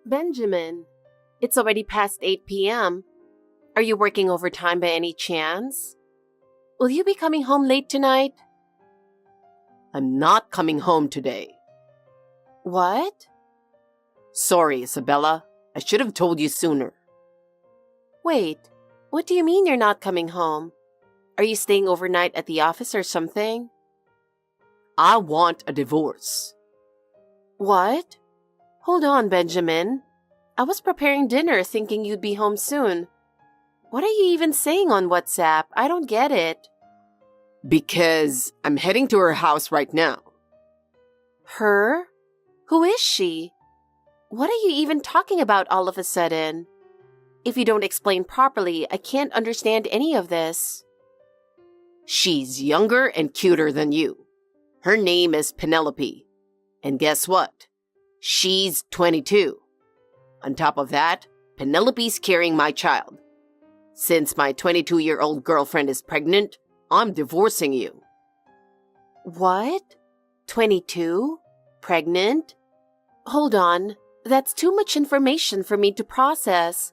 Benjamin, it's already past 8 p.m. Are you working overtime by any chance? Will you be coming home late tonight? I'm not coming home today. What? Sorry, Isabella. I should have told you sooner. Wait, what do you mean you're not coming home? Are you staying overnight at the office or something? I want a divorce. What? Hold on, Benjamin. I was preparing dinner thinking you'd be home soon. What are you even saying on WhatsApp? I don't get it. Because I'm heading to her house right now. Her? Who is she? What are you even talking about all of a sudden? If you don't explain properly, I can't understand any of this. She's younger and cuter than you. Her name is Penelope. And guess what? She's 22. On top of that, Penelope's carrying my child. Since my 22-year-old girlfriend is pregnant, I'm divorcing you. What? 22? Pregnant? Hold on. That's too much information for me to process.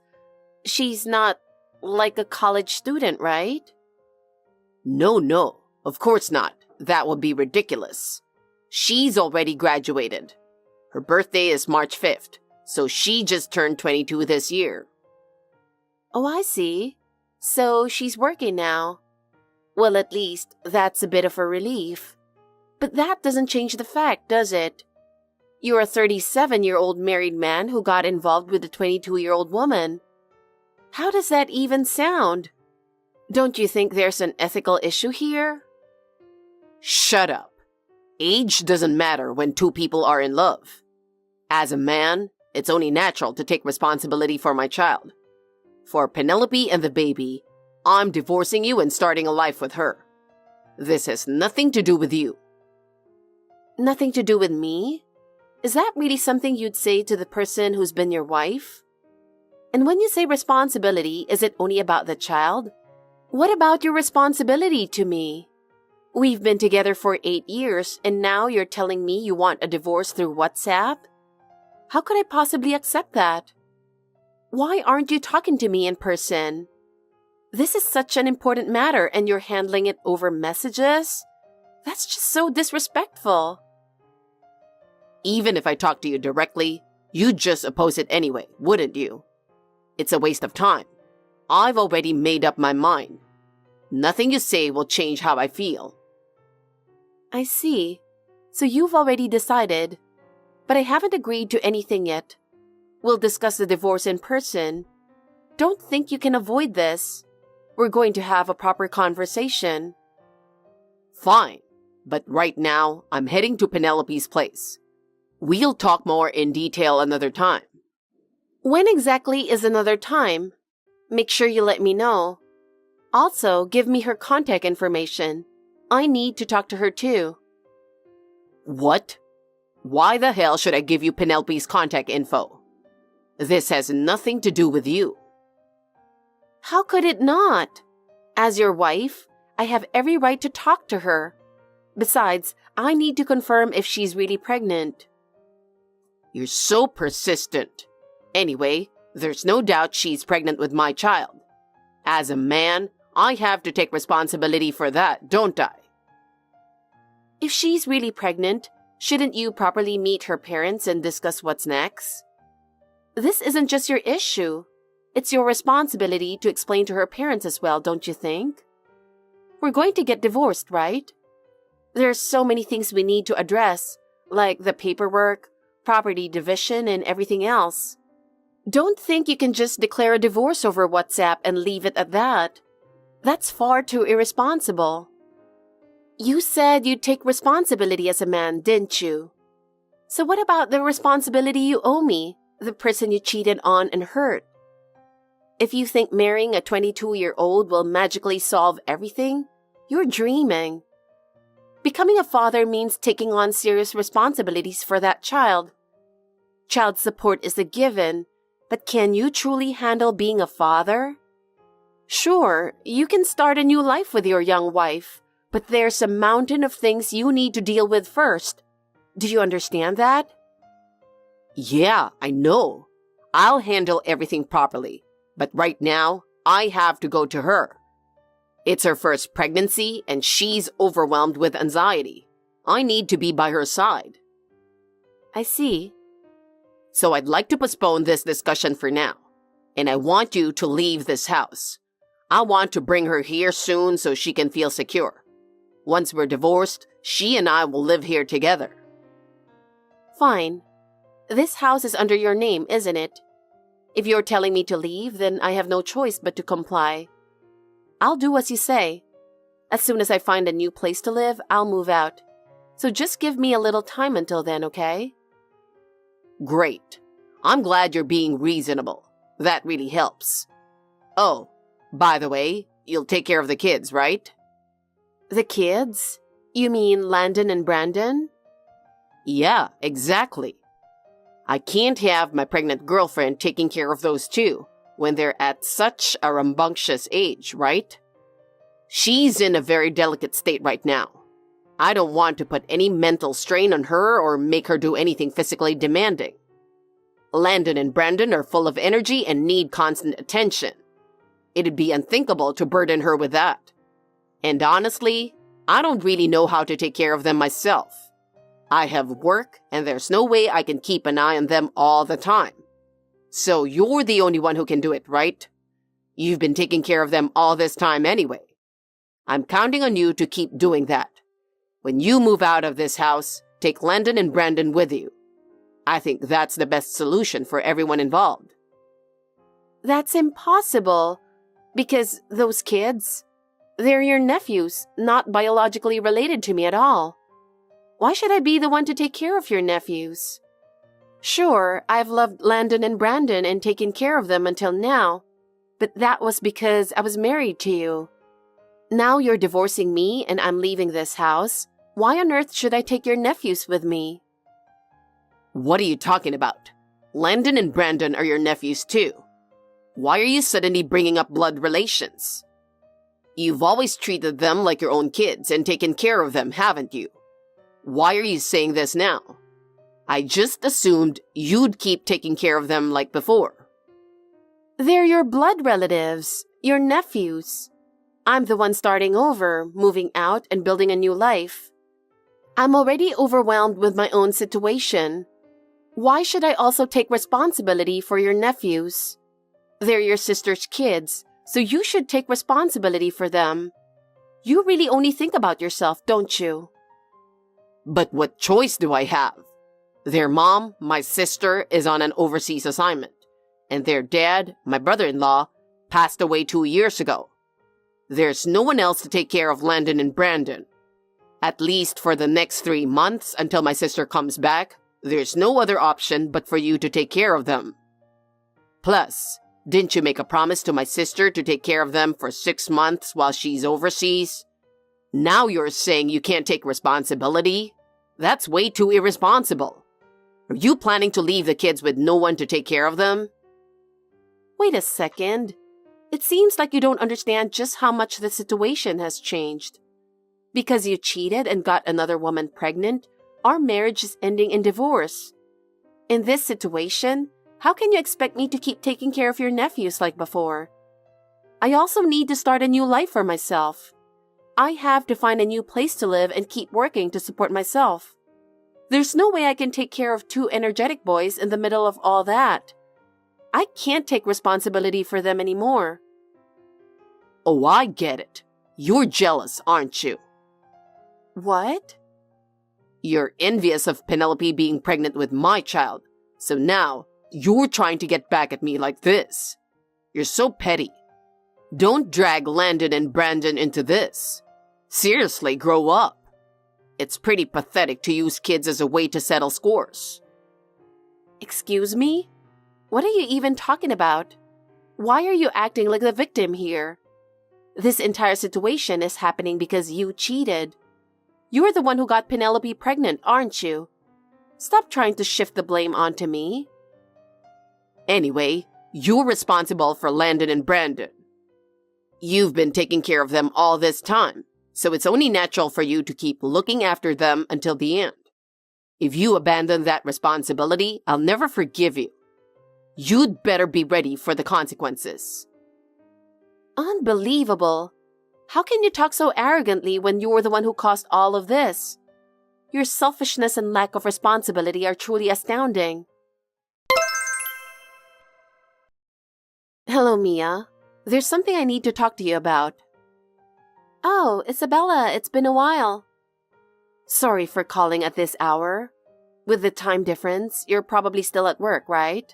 She's not like a college student, right? No, of course not. That would be ridiculous. She's already graduated. Her birthday is March 5th, so she just turned 22 this year. Oh, I see. So she's working now. Well, at least that's a bit of a relief. But that doesn't change the fact, does it? You're a 37-year-old married man who got involved with a 22-year-old woman. How does that even sound? Don't you think there's an ethical issue here? Shut up. Age doesn't matter when two people are in love. As a man, it's only natural to take responsibility for my child. For Penelope and the baby, I'm divorcing you and starting a life with her. This has nothing to do with you. Nothing to do with me? Is that really something you'd say to the person who's been your wife? And when you say responsibility, is it only about the child? What about your responsibility to me? We've been together for 8 years, and now you're telling me you want a divorce through WhatsApp? How could I possibly accept that? Why aren't you talking to me in person? This is such an important matter, and you're handling it over messages? That's just so disrespectful. Even if I talk to you directly, you'd just oppose it anyway, wouldn't you? It's a waste of time. I've already made up my mind. Nothing you say will change how I feel. I see. So you've already decided. But I haven't agreed to anything yet. We'll discuss the divorce in person. Don't think you can avoid this. We're going to have a proper conversation. Fine, but right now, I'm heading to Penelope's place. We'll talk more in detail another time. When exactly is another time? Make sure you let me know. Also, give me her contact information. I need to talk to her too. What? Why the hell should I give you Penelope's contact info? This has nothing to do with you. How could it not? As your wife, I have every right to talk to her. Besides, I need to confirm if she's really pregnant. You're so persistent. Anyway, there's no doubt she's pregnant with my child. As a man, I have to take responsibility for that, don't I? If she's really pregnant, shouldn't you properly meet her parents and discuss what's next? This isn't just your issue. It's your responsibility to explain to her parents as well, don't you think? We're going to get divorced, right? There's so many things we need to address, like the paperwork, property division, and everything else. Don't think you can just declare a divorce over WhatsApp and leave it at that. That's far too irresponsible. You said you'd take responsibility as a man, didn't you? So what about the responsibility you owe me, the person you cheated on and hurt? If you think marrying a 22-year-old will magically solve everything, you're dreaming. Becoming a father means taking on serious responsibilities for that child. Child support is a given, but can you truly handle being a father? Sure, you can start a new life with your young wife, but there's a mountain of things you need to deal with first. Do you understand that? Yeah, I know. I'll handle everything properly, but right now, I have to go to her. It's her first pregnancy and she's overwhelmed with anxiety. I need to be by her side. I see. So I'd like to postpone this discussion for now, and I want you to leave this house. I want to bring her here soon so she can feel secure. Once we're divorced, she and I will live here together. Fine. This house is under your name, isn't it? If you're telling me to leave, then I have no choice but to comply. I'll do as you say. As soon as I find a new place to live, I'll move out. So just give me a little time until then, okay? Great. I'm glad you're being reasonable. That really helps. Oh, by the way, you'll take care of the kids, right? The kids? You mean Landon and Brandon? Yeah, exactly. I can't have my pregnant girlfriend taking care of those two when they're at such a rambunctious age, right? She's in a very delicate state right now. I don't want to put any mental strain on her or make her do anything physically demanding. Landon and Brandon are full of energy and need constant attention. It'd be unthinkable to burden her with that. And honestly, I don't really know how to take care of them myself. I have work, and there's no way I can keep an eye on them all the time. So you're the only one who can do it, right? You've been taking care of them all this time anyway. I'm counting on you to keep doing that. When you move out of this house, take Landon and Brandon with you. I think that's the best solution for everyone involved. That's impossible, because those kids, they're your nephews, not biologically related to me at all. Why should I be the one to take care of your nephews? Sure, I've loved Landon and Brandon and taken care of them until now, but that was because I was married to you. Now you're divorcing me and I'm leaving this house. Why on earth should I take your nephews with me? What are you talking about? Landon and Brandon are your nephews too. Why are you suddenly bringing up blood relations? You've always treated them like your own kids and taken care of them, haven't you? Why are you saying this now? I just assumed you'd keep taking care of them like before. They're your blood relatives, your nephews. I'm the one starting over, moving out and building a new life. I'm already overwhelmed with my own situation. Why should I also take responsibility for your nephews? They're your sister's kids, so you should take responsibility for them. You really only think about yourself, don't you? But what choice do I have? Their mom, my sister, is on an overseas assignment, and their dad, my brother-in-law, passed away 2 years ago. There's no one else to take care of Landon and Brandon. At least for the next 3 months until my sister comes back, there's no other option but for you to take care of them. Plus, didn't you make a promise to my sister to take care of them for 6 months while she's overseas? Now you're saying you can't take responsibility? That's way too irresponsible. Are you planning to leave the kids with no one to take care of them? Wait a second. It seems like you don't understand just how much the situation has changed. Because you cheated and got another woman pregnant, our marriage is ending in divorce. In this situation, how can you expect me to keep taking care of your nephews like before? I also need to start a new life for myself. I have to find a new place to live and keep working to support myself. There's no way I can take care of 2 energetic boys in the middle of all that. I can't take responsibility for them anymore. Oh, I get it. You're jealous, aren't you? What? You're envious of Penelope being pregnant with my child, so now you're trying to get back at me like this. You're so petty. Don't drag Landon and Brandon into this. Seriously, grow up. It's pretty pathetic to use kids as a way to settle scores. Excuse me? What are you even talking about? Why are you acting like the victim here? This entire situation is happening because you cheated. You're the one who got Penelope pregnant, aren't you? Stop trying to shift the blame onto me. Anyway, you're responsible for Landon and Brandon. You've been taking care of them all this time, so it's only natural for you to keep looking after them until the end. If you abandon that responsibility, I'll never forgive you. You'd better be ready for the consequences. Unbelievable. How can you talk so arrogantly when you're the one who caused all of this? Your selfishness and lack of responsibility are truly astounding. Hello, Mia. There's something I need to talk to you about. Oh, Isabella, it's been a while. Sorry for calling at this hour. With the time difference, you're probably still at work, right?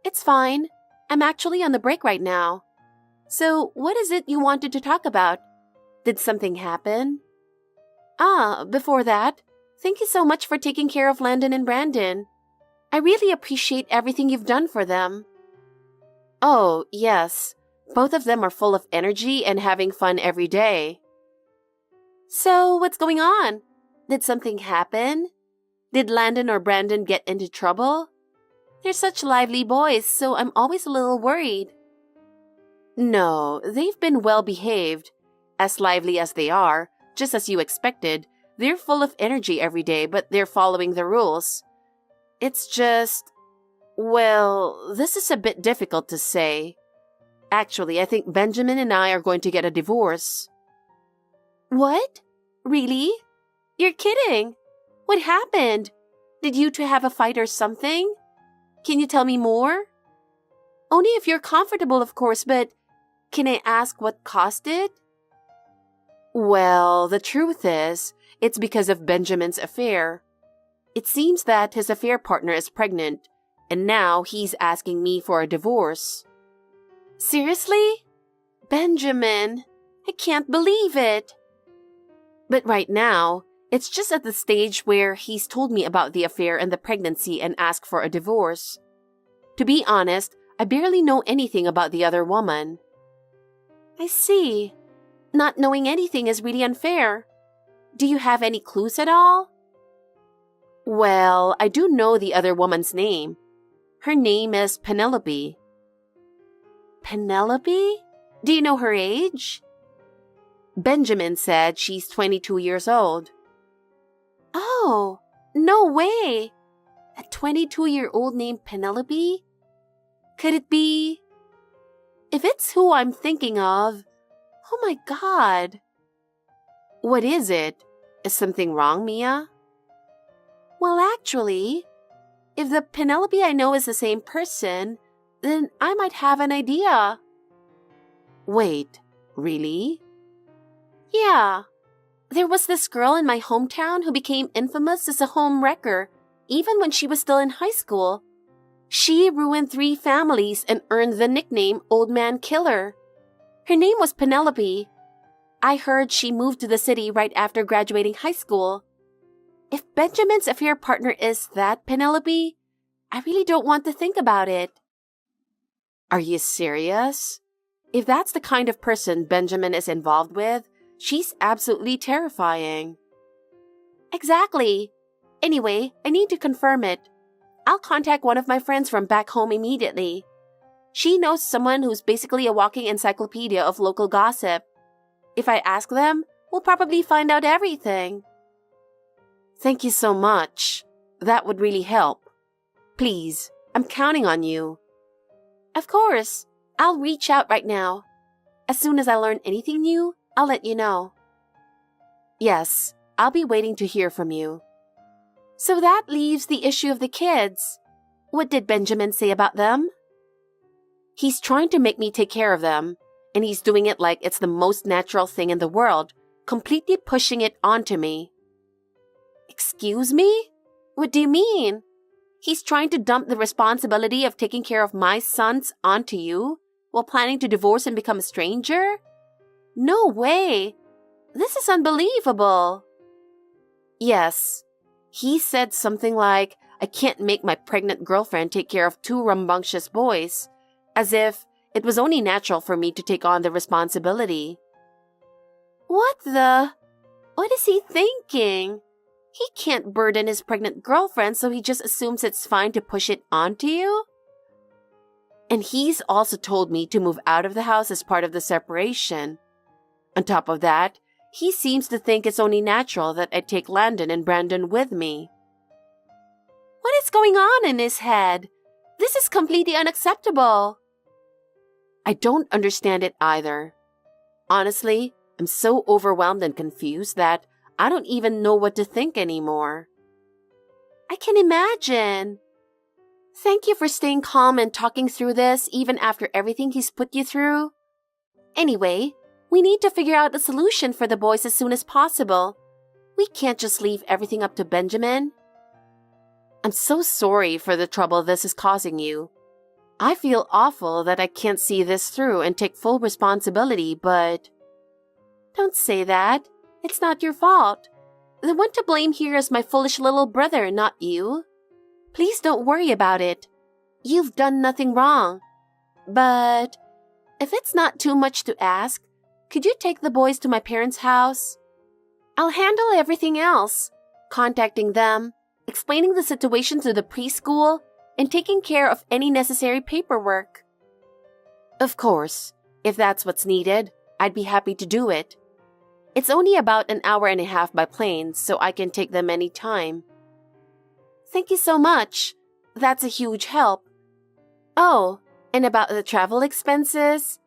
It's fine. I'm actually on the break right now. So, what is it you wanted to talk about? Did something happen? Before that, thank you so much for taking care of Landon and Brandon. I really appreciate everything you've done for them. Oh, yes. Both of them are full of energy and having fun every day. So, what's going on? Did something happen? Did Landon or Brandon get into trouble? They're such lively boys, so I'm always a little worried. No, they've been well behaved. As lively as they are, just as you expected, they're full of energy every day, but they're following the rules. It's just... Well, this is a bit difficult to say. Actually, I think Benjamin and I are going to get a divorce. What? Really? You're kidding. What happened? Did you two have a fight or something? Can you tell me more? Only if you're comfortable, of course, but can I ask what caused it? Well, the truth is, it's because of Benjamin's affair. It seems that his affair partner is pregnant, and now he's asking me for a divorce. Seriously? Benjamin, I can't believe it. But right now, it's just at the stage where he's told me about the affair and the pregnancy and asked for a divorce. To be honest, I barely know anything about the other woman. I see. Not knowing anything is really unfair. Do you have any clues at all? Well, I do know the other woman's name. Her name is Penelope. Penelope? Do you know her age? Benjamin said she's 22 years old. Oh, no way! A 22-year-old named Penelope? Could it be... If it's who I'm thinking of... Oh my God! What is it? Is something wrong, Mia? Well, actually, if the Penelope I know is the same person, then I might have an idea. Wait, really? Yeah. There was this girl in my hometown who became infamous as a home wrecker, even when she was still in high school. She ruined 3 families and earned the nickname Old Man Killer. Her name was Penelope. I heard she moved to the city right after graduating high school. If Benjamin's affair partner is that Penelope, I really don't want to think about it. Are you serious? If that's the kind of person Benjamin is involved with, she's absolutely terrifying. Exactly. Anyway, I need to confirm it. I'll contact one of my friends from back home immediately. She knows someone who's basically a walking encyclopedia of local gossip. If I ask them, we'll probably find out everything. Thank you so much. That would really help. Please, I'm counting on you. Of course. I'll reach out right now. As soon as I learn anything new, I'll let you know. Yes, I'll be waiting to hear from you. So that leaves the issue of the kids. What did Benjamin say about them? He's trying to make me take care of them, and he's doing it like it's the most natural thing in the world, completely pushing it onto me. Excuse me? What do you mean? He's trying to dump the responsibility of taking care of my sons onto you while planning to divorce and become a stranger? No way! This is unbelievable! Yes. He said something like, I can't make my pregnant girlfriend take care of 2 rambunctious boys, as if it was only natural for me to take on the responsibility. What is he thinking? He can't burden his pregnant girlfriend, so he just assumes it's fine to push it onto you? And he's also told me to move out of the house as part of the separation. On top of that, he seems to think it's only natural that I take Landon and Brandon with me. What is going on in his head? This is completely unacceptable. I don't understand it either. Honestly, I'm so overwhelmed and confused that I don't even know what to think anymore. I can imagine. Thank you for staying calm and talking through this even after everything he's put you through. Anyway, we need to figure out a solution for the boys as soon as possible. We can't just leave everything up to Benjamin. I'm so sorry for the trouble this is causing you. I feel awful that I can't see this through and take full responsibility, but... Don't say that. It's not your fault. The one to blame here is my foolish little brother, not you. Please don't worry about it. You've done nothing wrong. But if it's not too much to ask, could you take the boys to my parents' house? I'll handle everything else, contacting them, explaining the situation to the preschool, and taking care of any necessary paperwork. Of course, if that's what's needed, I'd be happy to do it. It's only about an hour and a half by plane, so I can take them any time. Thank you so much. That's a huge help. Oh, and about the travel expenses?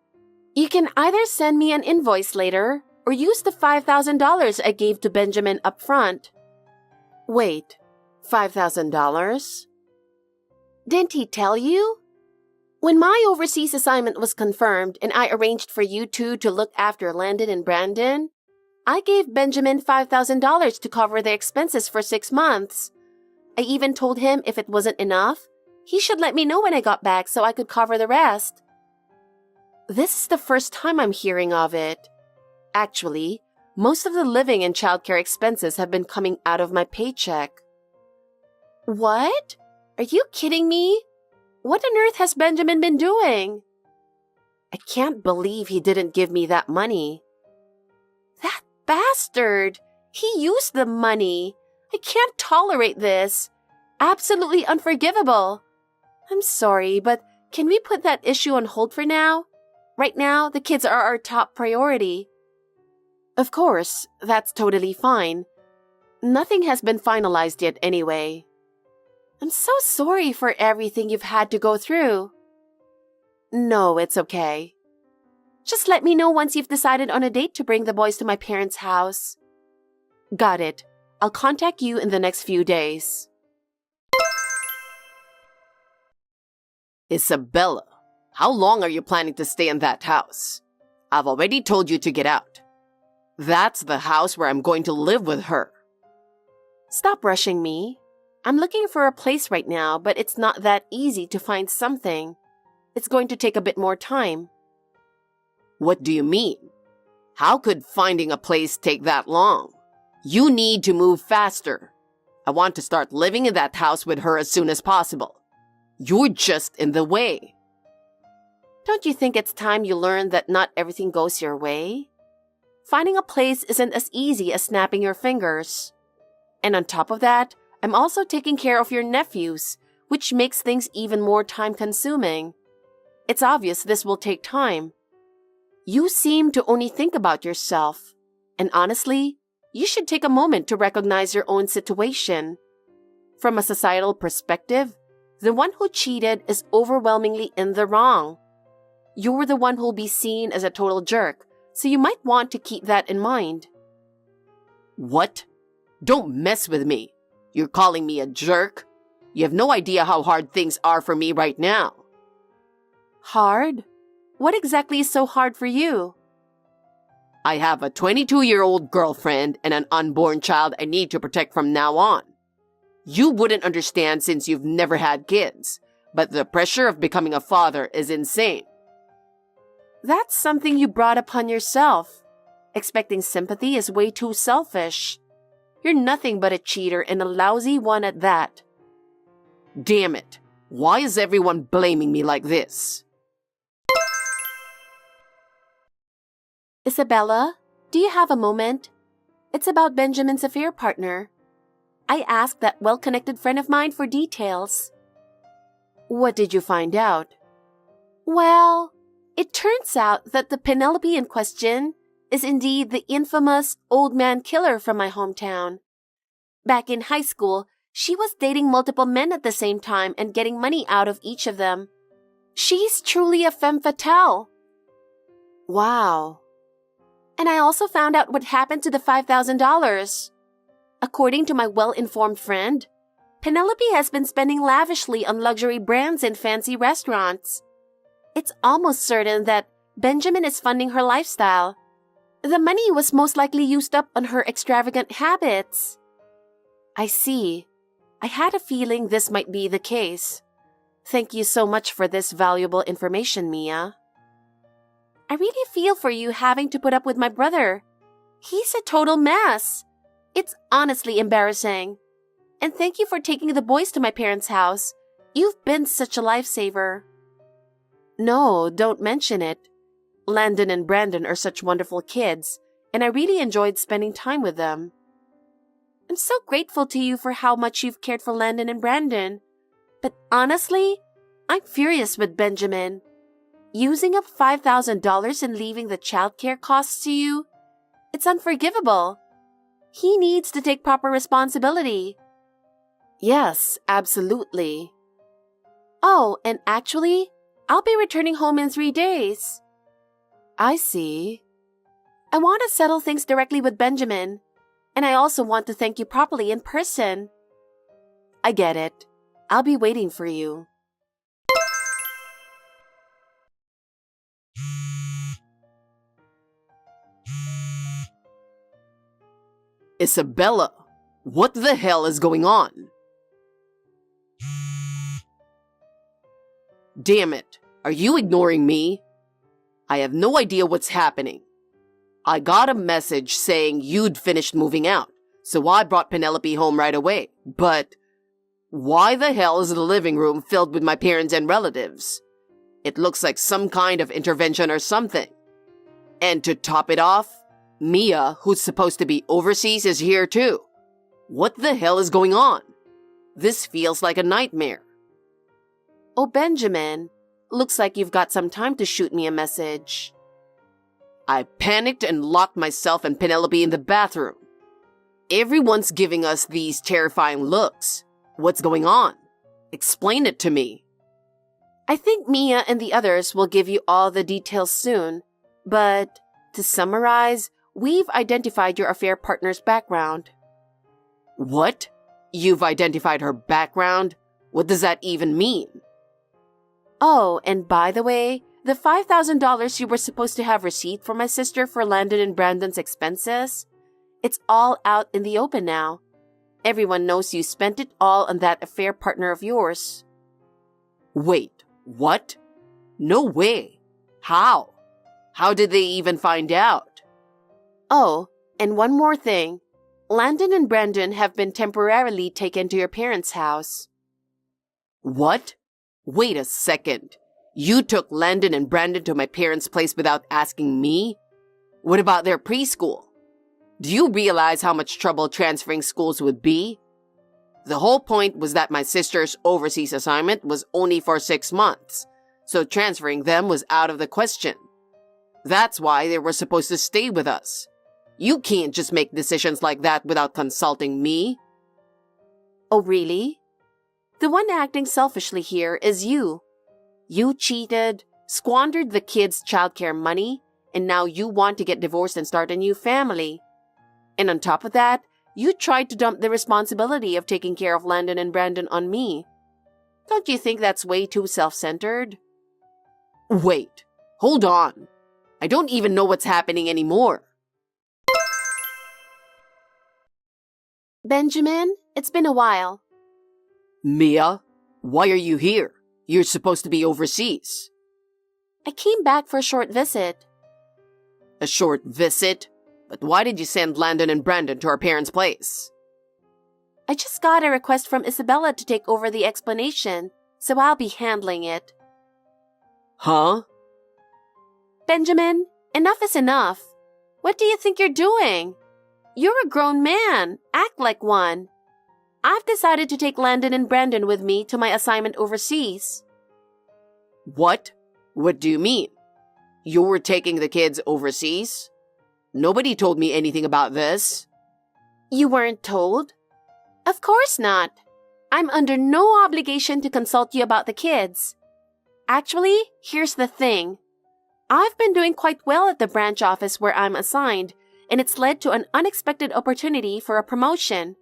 You can either send me an invoice later or use the $5,000 I gave to Benjamin up front. Wait, $5,000? Didn't he tell you? When my overseas assignment was confirmed and I arranged for you two to look after Landon and Brandon, I gave Benjamin $5,000 to cover their expenses for 6 months. I even told him if it wasn't enough, he should let me know when I got back so I could cover the rest. This is the first time I'm hearing of it. Actually, most of the living and childcare expenses have been coming out of my paycheck. What? Are you kidding me? What on earth has Benjamin been doing? I can't believe he didn't give me that money. That bastard! He used the money. I can't tolerate this. Absolutely unforgivable. I'm sorry, but can we put that issue on hold for now? Right now, the kids are our top priority. Of course, that's totally fine. Nothing has been finalized yet anyway. I'm so sorry for everything you've had to go through. No, it's okay. Just let me know once you've decided on a date to bring the boys to my parents' house. Got it. I'll contact you in the next few days. Isabella, how long are you planning to stay in that house? I've already told you to get out. That's the house where I'm going to live with her. Stop rushing me. I'm looking for a place right now, but it's not that easy to find something. It's going to take a bit more time. What do you mean? How could finding a place take that long? You need to move faster. I want to start living in that house with her as soon as possible. You're just in the way. Don't you think it's time you learn that not everything goes your way? Finding a place isn't as easy as snapping your fingers. And on top of that, I'm also taking care of your nephews, which makes things even more time-consuming. It's obvious this will take time. You seem to only think about yourself. And honestly, you should take a moment to recognize your own situation. From a societal perspective, the one who cheated is overwhelmingly in the wrong. You're the one who'll be seen as a total jerk, so you might want to keep that in mind. What? Don't mess with me. You're calling me a jerk? You have no idea how hard things are for me right now. Hard? What exactly is so hard for you? I have a 22-year-old girlfriend and an unborn child I need to protect from now on. You wouldn't understand since you've never had kids, but the pressure of becoming a father is insane. That's something you brought upon yourself. Expecting sympathy is way too selfish. You're nothing but a cheater and a lousy one at that. Damn it. Why is everyone blaming me like this? Isabella, do you have a moment? It's about Benjamin's affair partner. I asked that well-connected friend of mine for details. What did you find out? Well, it turns out that the Penelope in question is indeed the infamous old man killer from my hometown. Back in high school, She was dating multiple men at the same time and getting money out of each of them. She's truly a femme fatale. Wow. And I also found out what happened to the $5,000. According to my well-informed friend, Penelope has been spending lavishly on luxury brands and fancy restaurants. It's almost certain that Benjamin is funding her lifestyle. The money was most likely used up on her extravagant habits. I see. I had a feeling this might be the case. Thank you so much for this valuable information, Mia. I really feel for you having to put up with my brother. He's a total mess. It's honestly embarrassing. And thank you for taking the boys to my parents' house. You've been such a lifesaver. No, don't mention it. Landon and Brandon are such wonderful kids, and I really enjoyed spending time with them. I'm so grateful to you for how much you've cared for Landon and Brandon. But honestly, I'm furious with Benjamin. Using up $5,000 and leaving the childcare costs to you? It's unforgivable. He needs to take proper responsibility. Yes, absolutely. Oh, and actually, I'll be returning home in 3 days. I see. I want to settle things directly with Benjamin. And I also want to thank you properly in person. I get it. I'll be waiting for you. Isabella, what the hell is going on? Damn it, are you ignoring me? I have no idea what's happening. I got a message saying you'd finished moving out, so I brought Penelope home right away. But why the hell is the living room filled with my parents and relatives? It looks like some kind of intervention or something. And to top it off, Mia, who's supposed to be overseas, is here too. What the hell is going on? This feels like a nightmare. Oh, Benjamin, looks like you've got some time to shoot me a message. I panicked and locked myself and Penelope in the bathroom. Everyone's giving us these terrifying looks. What's going on? Explain it to me. I think Mia and the others will give you all the details soon, but to summarize, we've identified your affair partner's background. What? You've identified her background? What does that even mean? Oh, and by the way, the $5,000 you were supposed to have received from my sister for Landon and Brandon's expenses, it's all out in the open now. Everyone knows you spent it all on that affair partner of yours. Wait, what? No way. How? How did they even find out? Oh, and one more thing. Landon and Brandon have been temporarily taken to your parents' house. What? Wait a second. You took Landon and Brandon to my parents' place without asking me? What about their preschool? Do you realize how much trouble transferring schools would be? The whole point was that my sister's overseas assignment was only for 6 months, so transferring them was out of the question. That's why they were supposed to stay with us. You can't just make decisions like that without consulting me. Oh, really? The one acting selfishly here is you. You cheated, squandered the kids' childcare money, and now you want to get divorced and start a new family. And on top of that, you tried to dump the responsibility of taking care of Landon and Brandon on me. Don't you think that's way too self-centered? Wait, hold on. I don't even know what's happening anymore. Benjamin, it's been a while. Mia, why are you here? You're supposed to be overseas. I came back for a short visit. A short visit? But why did you send Landon and Brandon to our parents' place? I just got a request from Isabella to take over the explanation, so I'll be handling it. Huh? Benjamin, enough is enough. What do you think you're doing? You're a grown man. Act like one. I've decided to take Landon and Brandon with me to my assignment overseas. What? What do you mean? You were taking the kids overseas? Nobody told me anything about this. You weren't told? Of course not. I'm under no obligation to consult you about the kids. Actually, here's the thing. I've been doing quite well at the branch office where I'm assigned, and it's led to an unexpected opportunity for a promotion.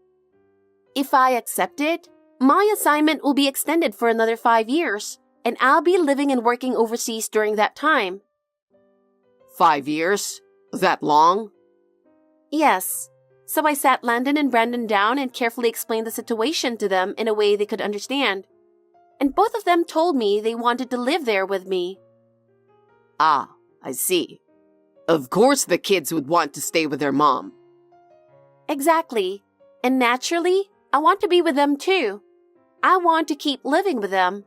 If I accept it, my assignment will be extended for another 5 years, and I'll be living and working overseas during that time. 5 years? That long? Yes. So I sat Landon and Brandon down and carefully explained the situation to them in a way they could understand. And both of them told me they wanted to live there with me. Ah, I see. Of course the kids would want to stay with their mom. Exactly. And naturally, I want to be with them too. I want to keep living with them.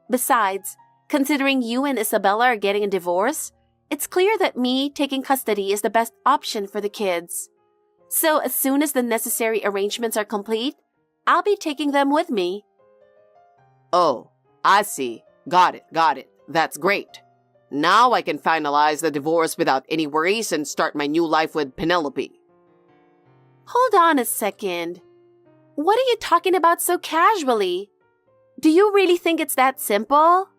Besides, considering you and Isabella are getting a divorce, it's clear that me taking custody is the best option for the kids. So as soon as the necessary arrangements are complete, I'll be taking them with me. Oh, I see. Got it. That's great. Now I can finalize the divorce without any worries and start my new life with Penelope. Hold on a second. What are you talking about so casually? Do you really think it's that simple?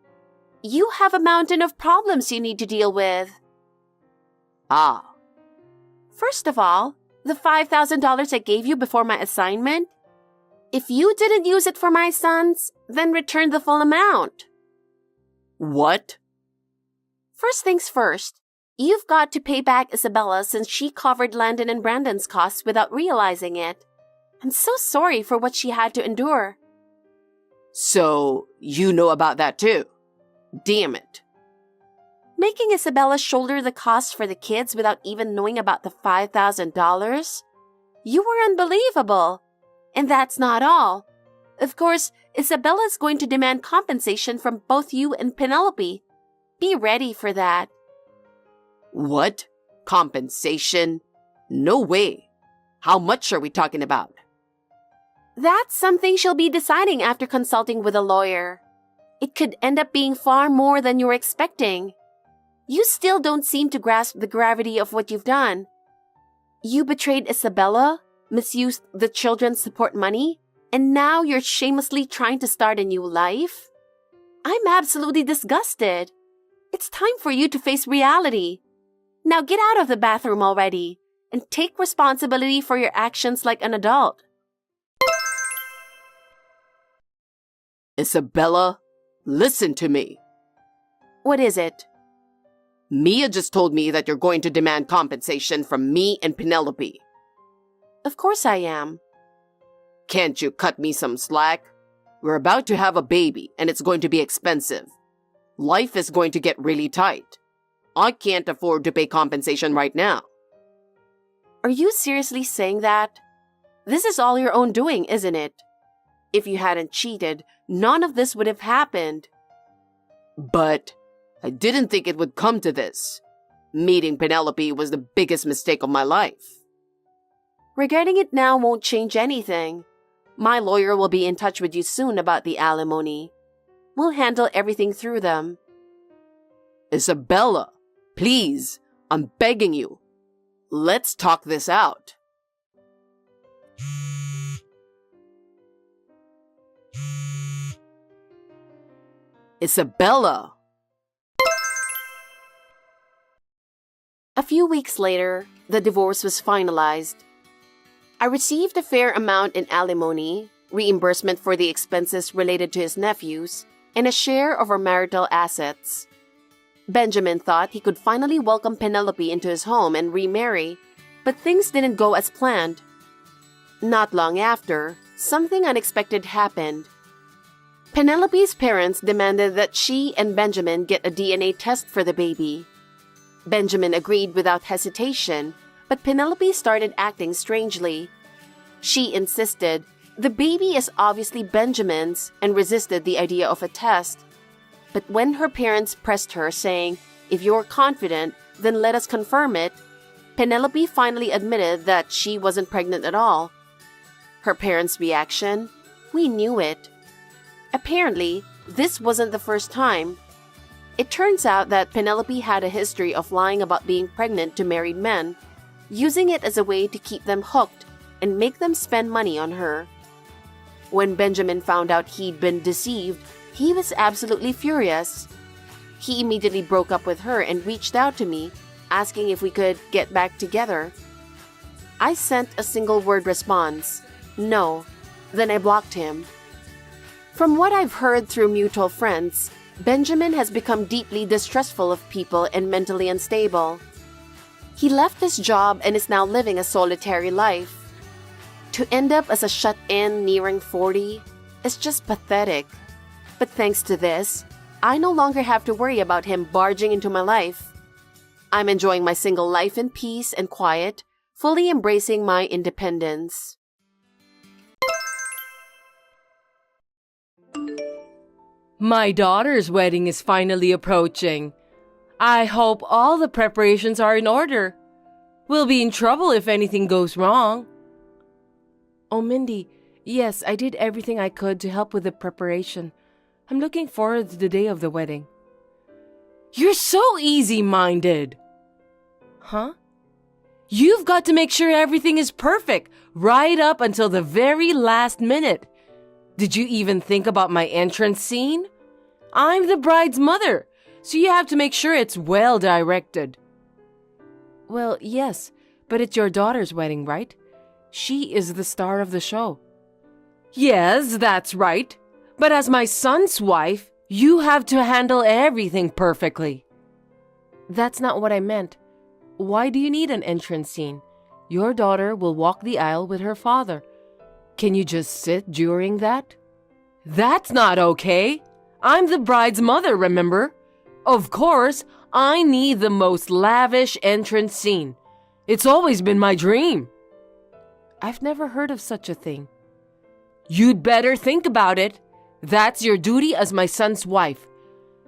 You have a mountain of problems you need to deal with. Ah. First of all, the $5,000 I gave you before my assignment, if you didn't use it for my sons, then return the full amount. What? First things first, you've got to pay back Isabella since she covered Landon and Brandon's costs without realizing it. I'm so sorry for what she had to endure. So, you know about that too? Damn it. Making Isabella shoulder the costs for the kids without even knowing about the $5,000? You were unbelievable. And that's not all. Of course, Isabella's going to demand compensation from both you and Penelope. Be ready for that. What? Compensation? No way. How much are we talking about? That's something she'll be deciding after consulting with a lawyer. It could end up being far more than you're expecting. You still don't seem to grasp the gravity of what you've done. You betrayed Isabella, misused the children's support money, and now you're shamelessly trying to start a new life? I'm absolutely disgusted. It's time for you to face reality. Now get out of the bathroom already and take responsibility for your actions like an adult. Isabella, listen to me. What is it? Mia just told me that you're going to demand compensation from me and Penelope. Of course I am. Can't you cut me some slack? We're about to have a baby and it's going to be expensive. Life is going to get really tight. I can't afford to pay compensation right now. Are you seriously saying that? This is all your own doing, isn't it? If you hadn't cheated, none of this would have happened. But I didn't think it would come to this. Meeting Penelope was the biggest mistake of my life. Regretting it now won't change anything. My lawyer will be in touch with you soon about the alimony. We'll handle everything through them. Isabella, please, I'm begging you. Let's talk this out. Isabella! A few weeks later, the divorce was finalized. I received a fair amount in alimony, reimbursement for the expenses related to his nephews, and a share of our marital assets. Benjamin thought he could finally welcome Penelope into his home and remarry, but things didn't go as planned. Not long after, something unexpected happened. Penelope's parents demanded that she and Benjamin get a DNA test for the baby. Benjamin agreed without hesitation, but Penelope started acting strangely. She insisted the baby is obviously Benjamin's and resisted the idea of a test. But when her parents pressed her, saying, "If you're confident, then let us confirm it," Penelope finally admitted that she wasn't pregnant at all. Her parents' reaction? We knew it. Apparently, this wasn't the first time. It turns out that Penelope had a history of lying about being pregnant to married men, using it as a way to keep them hooked and make them spend money on her. When Benjamin found out he'd been deceived, he was absolutely furious. He immediately broke up with her and reached out to me, asking if we could get back together. I sent a single-word response, no. Then I blocked him. From what I've heard through mutual friends, Benjamin has become deeply distrustful of people and mentally unstable. He left his job and is now living a solitary life. To end up as a shut-in nearing 40 is just pathetic. But thanks to this, I no longer have to worry about him barging into my life. I'm enjoying my single life in peace and quiet, fully embracing my independence. My daughter's wedding is finally approaching. I hope all the preparations are in order. We'll be in trouble if anything goes wrong. Oh, Mindy, yes, I did everything I could to help with the preparation. I'm looking forward to the day of the wedding. You're so easy-minded. Huh? You've got to make sure everything is perfect, right up until the very last minute. Did you even think about my entrance scene? I'm the bride's mother, so you have to make sure it's well directed. Well, yes, but it's your daughter's wedding, right? She is the star of the show. Yes, that's right. But as my son's wife, you have to handle everything perfectly. That's not what I meant. Why do you need an entrance scene? Your daughter will walk the aisle with her father. Can you just sit during that? That's not okay. I'm the bride's mother, remember? Of course, I need the most lavish entrance scene. It's always been my dream. I've never heard of such a thing. You'd better think about it. That's your duty as my son's wife.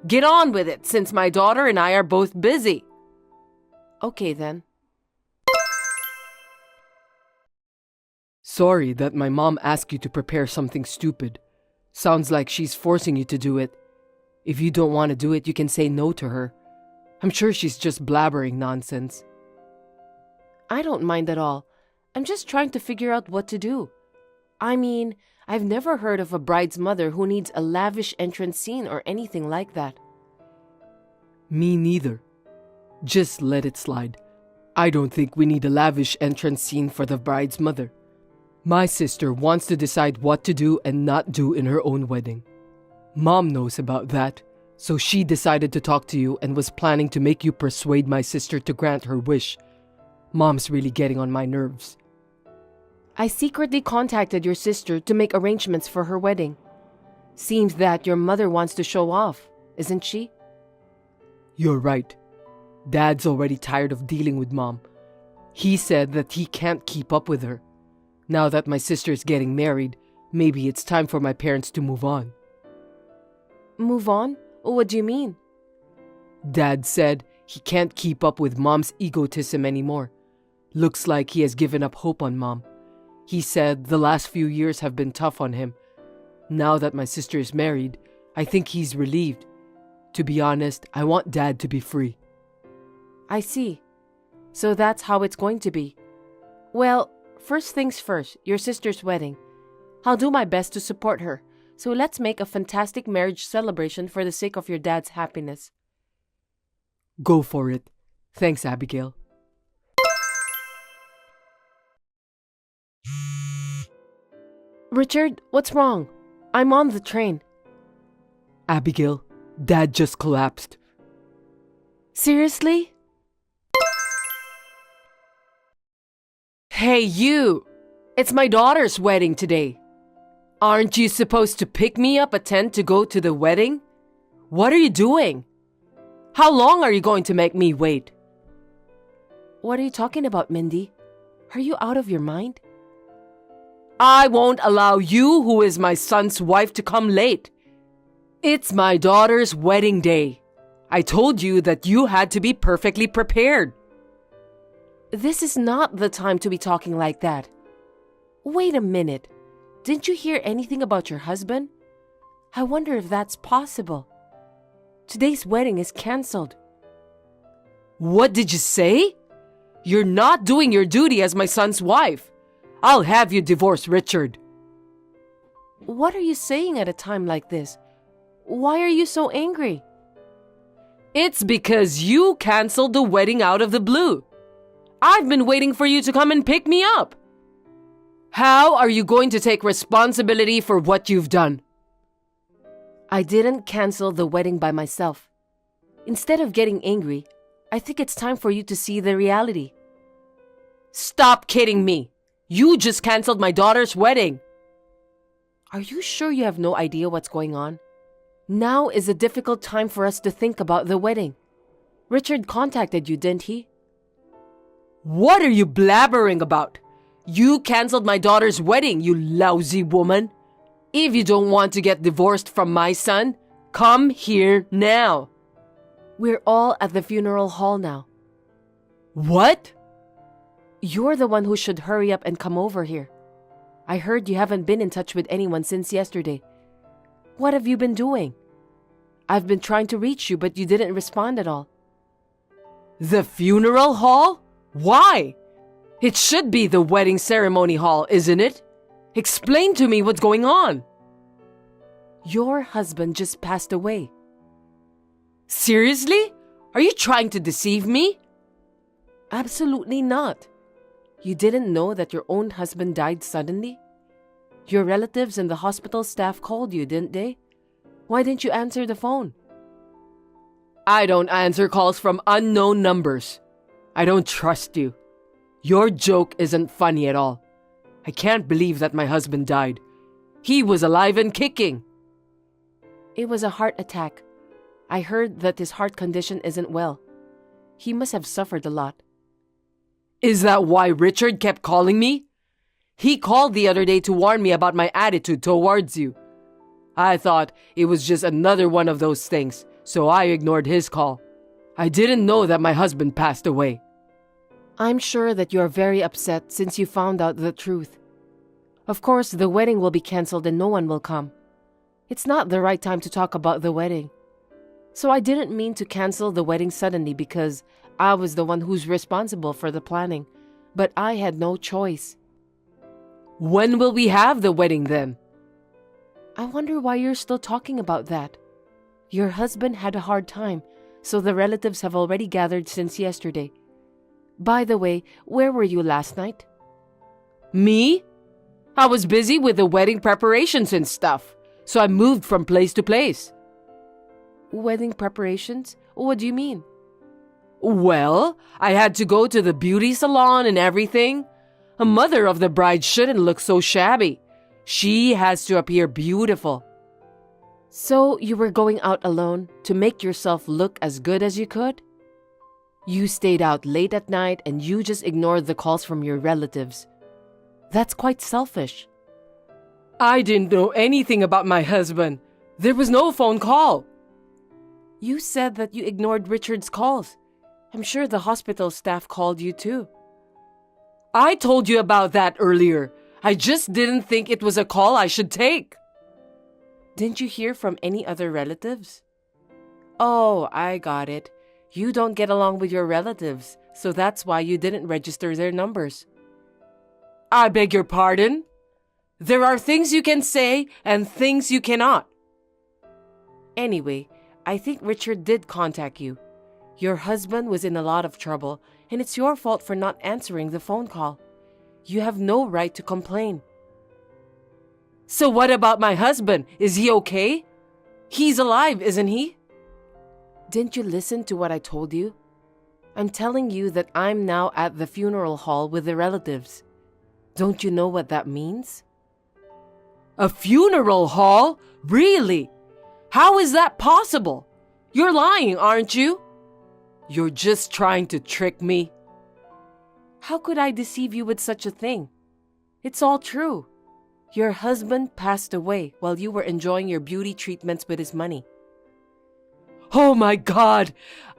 Get on with it, since my daughter and I are both busy. Okay, then. Sorry that my mom asked you to prepare something stupid. Sounds like she's forcing you to do it. If you don't want to do it, you can say no to her. I'm sure she's just blabbering nonsense. I don't mind at all. I'm just trying to figure out what to do. I mean, I've never heard of a bride's mother who needs a lavish entrance scene or anything like that. Me neither. Just let it slide. I don't think we need a lavish entrance scene for the bride's mother. My sister wants to decide what to do and not do in her own wedding. Mom knows about that, so she decided to talk to you and was planning to make you persuade my sister to grant her wish. Mom's really getting on my nerves. I secretly contacted your sister to make arrangements for her wedding. Seems that your mother wants to show off, isn't she? You're right. Dad's already tired of dealing with Mom. He said that he can't keep up with her. Now that my sister is getting married, maybe it's time for my parents to move on. Move on? What do you mean? Dad said he can't keep up with Mom's egotism anymore. Looks like he has given up hope on Mom. He said the last few years have been tough on him. Now that my sister is married, I think he's relieved. To be honest, I want Dad to be free. I see. So that's how it's going to be. Well, first things first, your sister's wedding. I'll do my best to support her. So let's make a fantastic marriage celebration for the sake of your dad's happiness. Go for it. Thanks, Abigail. Richard, what's wrong? I'm on the train. Abigail, Dad just collapsed. Seriously? Hey, you! It's my daughter's wedding today. Aren't you supposed to pick me up at 10 to go to the wedding? What are you doing? How long are you going to make me wait? What are you talking about, Mindy? Are you out of your mind? I won't allow you, who is my son's wife, to come late. It's my daughter's wedding day. I told you that you had to be perfectly prepared. This is not the time to be talking like that. Wait a minute. Didn't you hear anything about your husband? I wonder if that's possible. Today's wedding is cancelled. What did you say? You're not doing your duty as my son's wife. I'll have you divorce Richard. What are you saying at a time like this? Why are you so angry? It's because you canceled the wedding out of the blue. I've been waiting for you to come and pick me up. How are you going to take responsibility for what you've done? I didn't cancel the wedding by myself. Instead of getting angry, I think it's time for you to see the reality. Stop kidding me. You just canceled my daughter's wedding. Are you sure you have no idea what's going on? Now is a difficult time for us to think about the wedding. Richard contacted you, didn't he? What are you blabbering about? You canceled my daughter's wedding, you lousy woman. If you don't want to get divorced from my son, come here now. We're all at the funeral hall now. What? You're the one who should hurry up and come over here. I heard you haven't been in touch with anyone since yesterday. What have you been doing? I've been trying to reach you, but you didn't respond at all. The funeral hall? Why? It should be the wedding ceremony hall, isn't it? Explain to me what's going on. Your husband just passed away. Seriously? Are you trying to deceive me? Absolutely not. You didn't know that your own husband died suddenly? Your relatives and the hospital staff called you, didn't they? Why didn't you answer the phone? I don't answer calls from unknown numbers. I don't trust you. Your joke isn't funny at all. I can't believe that my husband died. He was alive and kicking. It was a heart attack. I heard that his heart condition isn't well. He must have suffered a lot. Is that why Richard kept calling me? He called the other day to warn me about my attitude towards you. I thought it was just another one of those things, so I ignored his call. I didn't know that my husband passed away. I'm sure that you are very upset since you found out the truth. Of course, the wedding will be cancelled and no one will come. It's not the right time to talk about the wedding. So I didn't mean to cancel the wedding suddenly because I was the one who's responsible for the planning, but I had no choice. When will we have the wedding then? I wonder why you're still talking about that. Your husband had a hard time, so the relatives have already gathered since yesterday. By the way, where were you last night? Me? I was busy with the wedding preparations and stuff, so I moved from place to place. Wedding preparations? What do you mean? Well, I had to go to the beauty salon and everything. A mother of the bride shouldn't look so shabby. She has to appear beautiful. So you were going out alone to make yourself look as good as you could? You stayed out late at night and you just ignored the calls from your relatives. That's quite selfish. I didn't know anything about my husband. There was no phone call. You said that you ignored Richard's calls. I'm sure the hospital staff called you too. I told you about that earlier. I just didn't think it was a call I should take. Didn't you hear from any other relatives? Oh, I got it. You don't get along with your relatives, so that's why you didn't register their numbers. I beg your pardon? There are things you can say and things you cannot. Anyway, I think Richard did contact you. Your husband was in a lot of trouble, and it's your fault for not answering the phone call. You have no right to complain. So what about my husband? Is he okay? He's alive, isn't he? Didn't you listen to what I told you? I'm telling you that I'm now at the funeral hall with the relatives. Don't you know what that means? A funeral hall? Really? How is that possible? You're lying, aren't you? You're just trying to trick me. How could I deceive you with such a thing? It's all true. Your husband passed away while you were enjoying your beauty treatments with his money. Oh my God!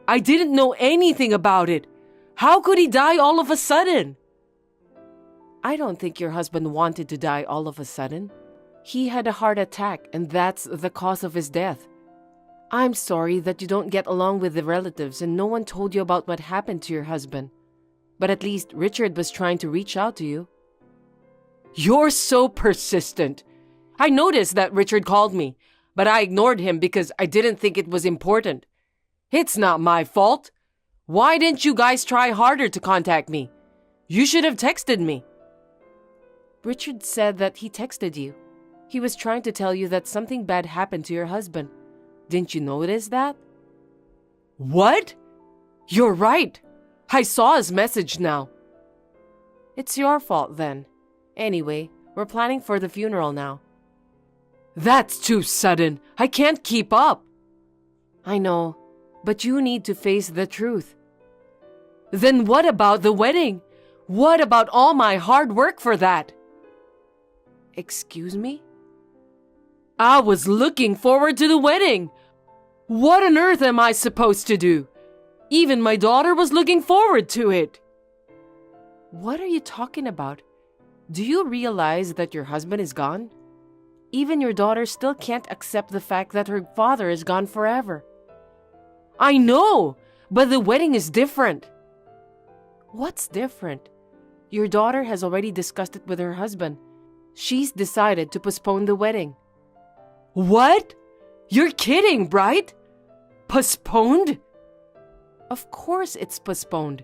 I didn't know anything about it. How could he die all of a sudden? I don't think your husband wanted to die all of a sudden. He had a heart attack and that's the cause of his death. I'm sorry that you don't get along with the relatives and no one told you about what happened to your husband. But at least Richard was trying to reach out to you. You're so persistent. I noticed that Richard called me, but I ignored him because I didn't think it was important. It's not my fault. Why didn't you guys try harder to contact me? You should have texted me. Richard said that he texted you. He was trying to tell you that something bad happened to your husband. Didn't you notice that? What? You're right. I saw his message now. It's your fault then. Anyway, we're planning for the funeral now. That's too sudden. I can't keep up. I know, but you need to face the truth. Then what about the wedding? What about all my hard work for that? Excuse me? I was looking forward to the wedding. What on earth am I supposed to do? Even my daughter was looking forward to it. What are you talking about? Do you realize that your husband is gone? Even your daughter still can't accept the fact that her father is gone forever. I know, but the wedding is different. What's different? Your daughter has already discussed it with her husband. She's decided to postpone the wedding. What? You're kidding, right? Postponed? Of course it's postponed.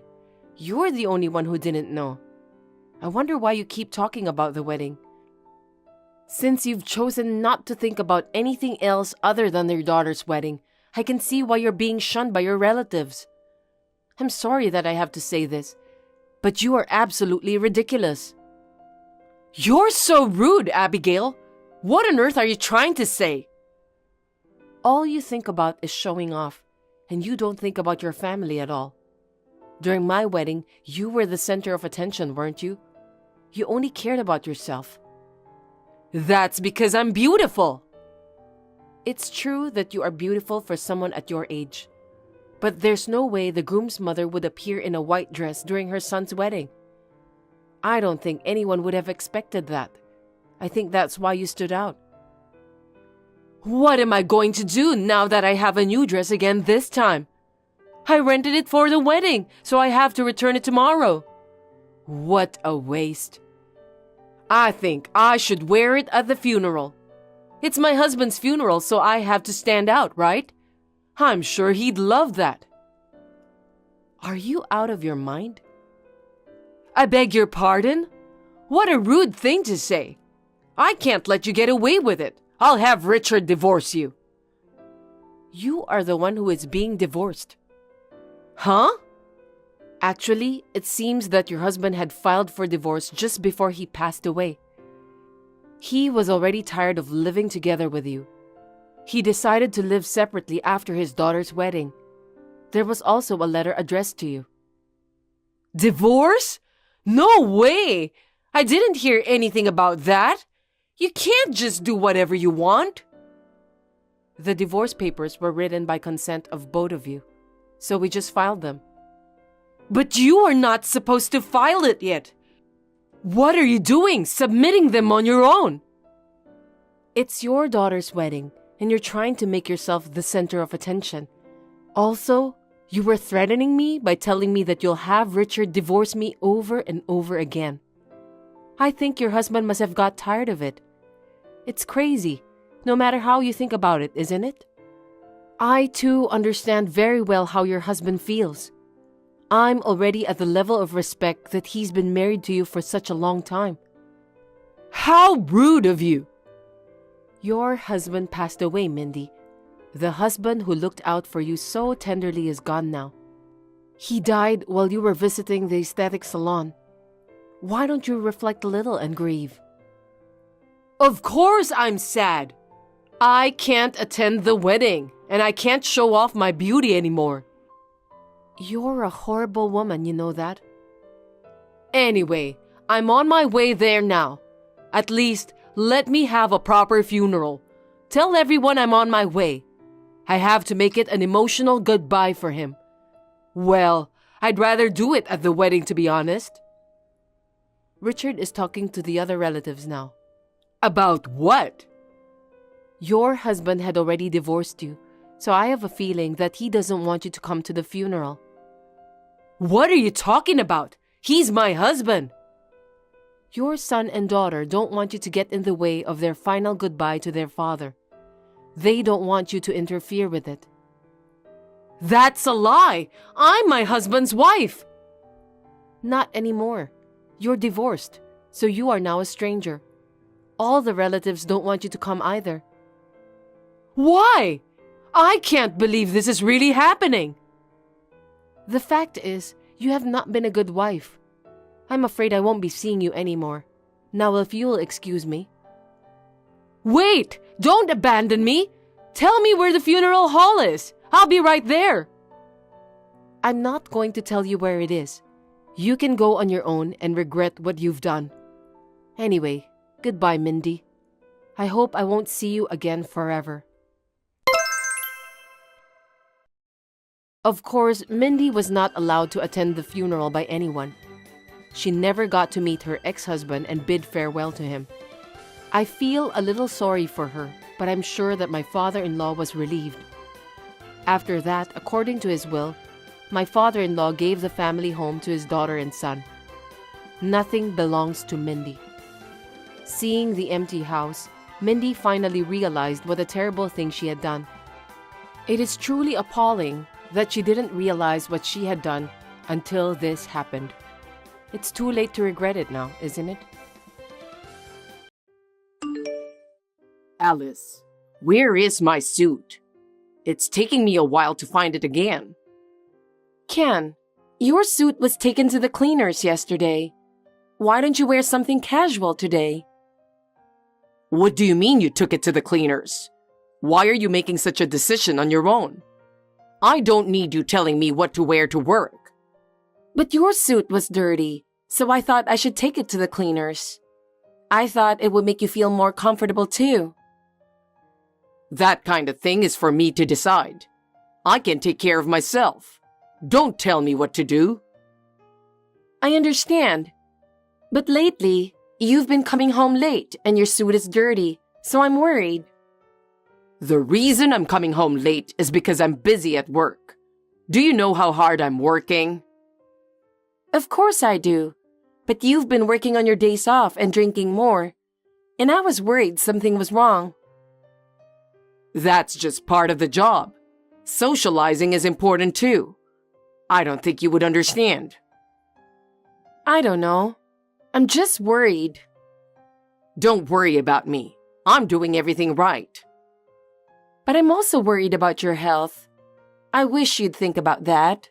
You're the only one who didn't know. I wonder why you keep talking about the wedding. Since you've chosen not to think about anything else other than your daughter's wedding, I can see why you're being shunned by your relatives. I'm sorry that I have to say this, but you are absolutely ridiculous. You're so rude, Abigail. What on earth are you trying to say? All you think about is showing off, and you don't think about your family at all. During my wedding, you were the center of attention, weren't you? You only cared about yourself. That's because I'm beautiful. It's true that you are beautiful for someone at your age. But there's no way the groom's mother would appear in a white dress during her son's wedding. I don't think anyone would have expected that. I think that's why you stood out. What am I going to do now that I have a new dress again this time? I rented it for the wedding, so I have to return it tomorrow. What a waste. I think I should wear it at the funeral. It's my husband's funeral, so I have to stand out, right? I'm sure he'd love that. Are you out of your mind? I beg your pardon? What a rude thing to say. I can't let you get away with it. I'll have Richard divorce you. You are the one who is being divorced. Huh? Actually, it seems that your husband had filed for divorce just before he passed away. He was already tired of living together with you. He decided to live separately after his daughter's wedding. There was also a letter addressed to you. Divorce? No way! I didn't hear anything about that. You can't just do whatever you want. The divorce papers were written by consent of both of you, so we just filed them. But you are not supposed to file it yet. What are you doing, submitting them on your own? It's your daughter's wedding, and you're trying to make yourself the center of attention. Also, you were threatening me by telling me that you'll have Richard divorce me over and over again. I think your husband must have got tired of it. It's crazy, no matter how you think about it, isn't it? I, too, understand very well how your husband feels. I'm already at the level of respect that he's been married to you for such a long time. How rude of you! Your husband passed away, Mindy. The husband who looked out for you so tenderly is gone now. He died while you were visiting the aesthetic salon. Why don't you reflect a little and grieve? Of course I'm sad. I can't attend the wedding, and I can't show off my beauty anymore. You're a horrible woman, you know that? Anyway, I'm on my way there now. At least, let me have a proper funeral. Tell everyone I'm on my way. I have to make it an emotional goodbye for him. Well, I'd rather do it at the wedding, to be honest. Richard is talking to the other relatives now. About what? Your husband had already divorced you, so I have a feeling that he doesn't want you to come to the funeral. What are you talking about? He's my husband. Your son and daughter don't want you to get in the way of their final goodbye to their father. They don't want you to interfere with it. That's a lie! I'm my husband's wife! Not anymore. You're divorced, so you are now a stranger. All the relatives don't want you to come either. Why? I can't believe this is really happening. The fact is, you have not been a good wife. I'm afraid I won't be seeing you anymore. Now, if you'll excuse me. Wait! Don't abandon me! Tell me where the funeral hall is. I'll be right there. I'm not going to tell you where it is. You can go on your own and regret what you've done. Anyway, goodbye, Mindy. I hope I won't see you again forever. Of course, Mindy was not allowed to attend the funeral by anyone. She never got to meet her ex-husband and bid farewell to him. I feel a little sorry for her, but I'm sure that my father-in-law was relieved. After that, according to his will, my father-in-law gave the family home to his daughter and son. Nothing belongs to Mindy. Seeing the empty house, Mindy finally realized what a terrible thing she had done. It is truly appalling that she didn't realize what she had done until this happened. It's too late to regret it now, isn't it? Alice, where is my suit? It's taking me a while to find it again. Ken, your suit was taken to the cleaners yesterday. Why don't you wear something casual today? What do you mean you took it to the cleaners? Why are you making such a decision on your own? I don't need you telling me what to wear to work. But your suit was dirty, so I thought I should take it to the cleaners. I thought it would make you feel more comfortable too. That kind of thing is for me to decide. I can take care of myself. Don't tell me what to do. I understand. But lately, you've been coming home late and your suit is dirty, so I'm worried. The reason I'm coming home late is because I'm busy at work. Do you know how hard I'm working? Of course I do. But you've been working on your days off and drinking more. And I was worried something was wrong. That's just part of the job. Socializing is important too. I don't think you would understand. I don't know. I'm just worried. Don't worry about me. I'm doing everything right. But I'm also worried about your health. I wish you'd think about that.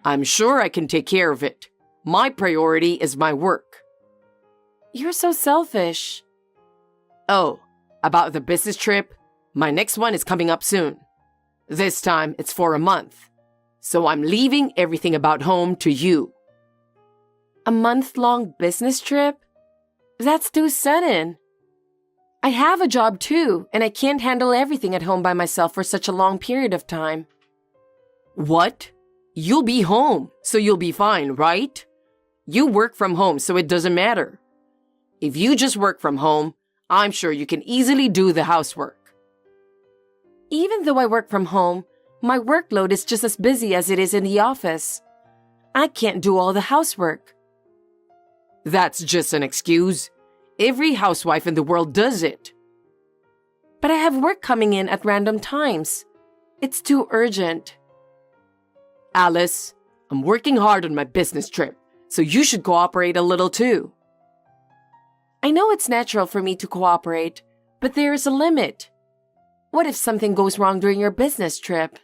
I'm sure I can take care of it. My priority is my work. You're so selfish. Oh, about the business trip? My next one is coming up soon. This time it's for a month. So I'm leaving everything about home to you. A month-long business trip? That's too sudden. I have a job too, and I can't handle everything at home by myself for such a long period of time. What? You'll be home, so you'll be fine, right? You work from home, so it doesn't matter. If you just work from home, I'm sure you can easily do the housework. Even though I work from home, my workload is just as busy as it is in the office. I can't do all the housework. That's just an excuse. Every housewife in the world does it. But I have work coming in at random times. It's too urgent. Alice, I'm working hard on my business trip, so you should cooperate a little too. I know it's natural for me to cooperate, but there is a limit. What if something goes wrong during your business trip?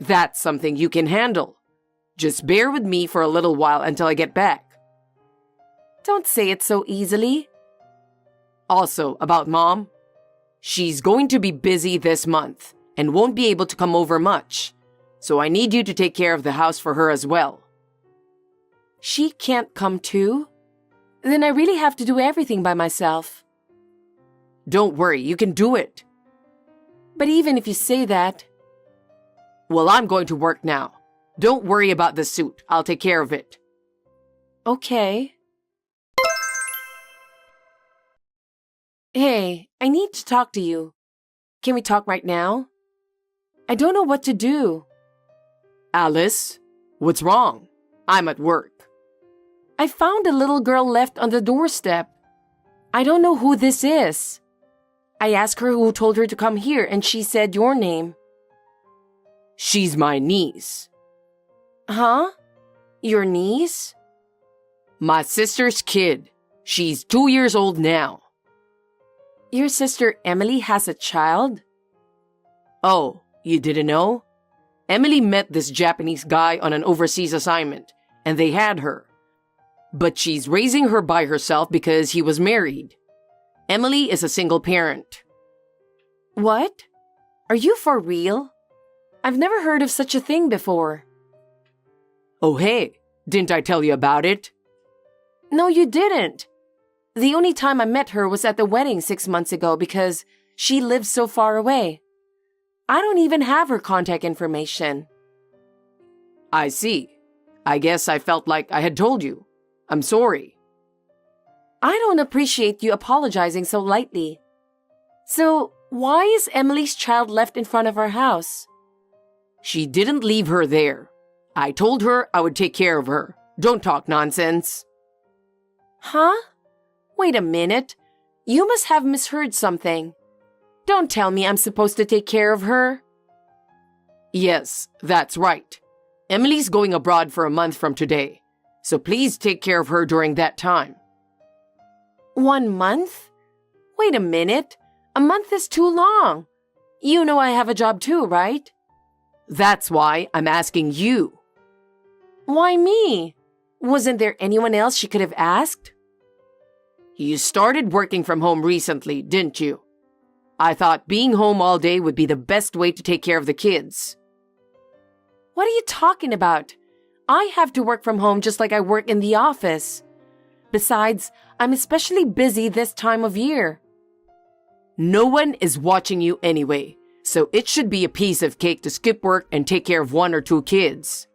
That's something you can handle. Just bear with me for a little while until I get back. Don't say it so easily. Also, about Mom, she's going to be busy this month and won't be able to come over much, so I need you to take care of the house for her as well. She can't come too? Then I really have to do everything by myself. Don't worry, you can do it. But even if you say that... Well, I'm going to work now. Don't worry about the suit. I'll take care of it. Okay. Hey, I need to talk to you. Can we talk right now? I don't know what to do. Alice, what's wrong? I'm at work. I found a little girl left on the doorstep. I don't know who this is. I asked her who told her to come here, and she said your name. She's my niece. Huh? Your niece? My sister's kid. She's 2 years old now. Your sister Emily has a child? Oh, you didn't know? Emily met this Japanese guy on an overseas assignment, and they had her. But she's raising her by herself because he was married. Emily is a single parent. What? Are you for real? I've never heard of such a thing before. Oh hey, didn't I tell you about it? No, you didn't. The only time I met her was at the wedding 6 months ago because she lives so far away. I don't even have her contact information. I see. I guess I felt like I had told you. I'm sorry. I don't appreciate you apologizing so lightly. So, why is Emily's child left in front of our house? She didn't leave her there. I told her I would take care of her. Don't talk nonsense. Huh? Wait a minute. You must have misheard something. Don't tell me I'm supposed to take care of her. Yes, that's right. Emily's going abroad for a month from today, so please take care of her during that time. 1 month? Wait a minute. A month is too long. You know I have a job too, right? That's why I'm asking you. Why me? Wasn't there anyone else she could have asked? You started working from home recently, didn't you? I thought being home all day would be the best way to take care of the kids. What are you talking about? I have to work from home just like I work in the office. Besides, I'm especially busy this time of year. No one is watching you anyway, so it should be a piece of cake to skip work and take care of 1 or 2 kids.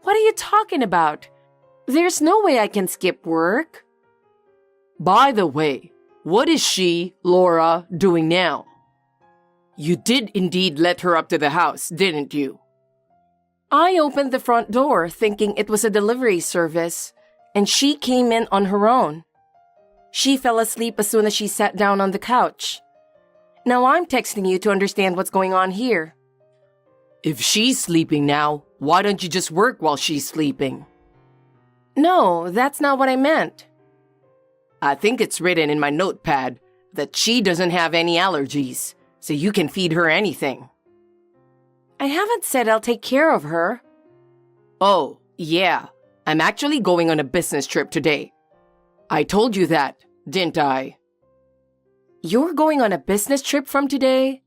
What are you talking about? There's no way I can skip work. By the way, what is she, Laura, doing now? You did indeed let her up to the house, didn't you? I opened the front door thinking it was a delivery service, and she came in on her own. She fell asleep as soon as she sat down on the couch. Now I'm texting you to understand what's going on here. If she's sleeping now, why don't you just work while she's sleeping? No, that's not what I meant. I think it's written in my notepad that she doesn't have any allergies, so you can feed her anything. I haven't said I'll take care of her. Oh, yeah. I'm actually going on a business trip today. I told you that, didn't I? You're going on a business trip from today?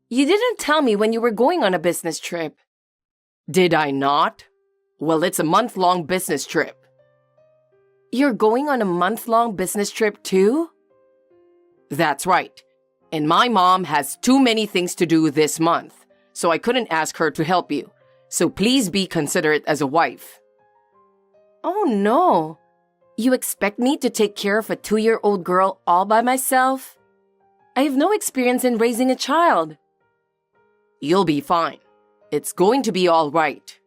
You didn't tell me when you were going on a business trip. Did I not? Well, it's a month-long business trip. You're going on a month-long business trip too? That's right. And my mom has too many things to do this month, so I couldn't ask her to help you. So please be considerate as a wife. Oh no. You expect me to take care of a 2-year-old girl all by myself? I have no experience in raising a child. You'll be fine. It's going to be all right.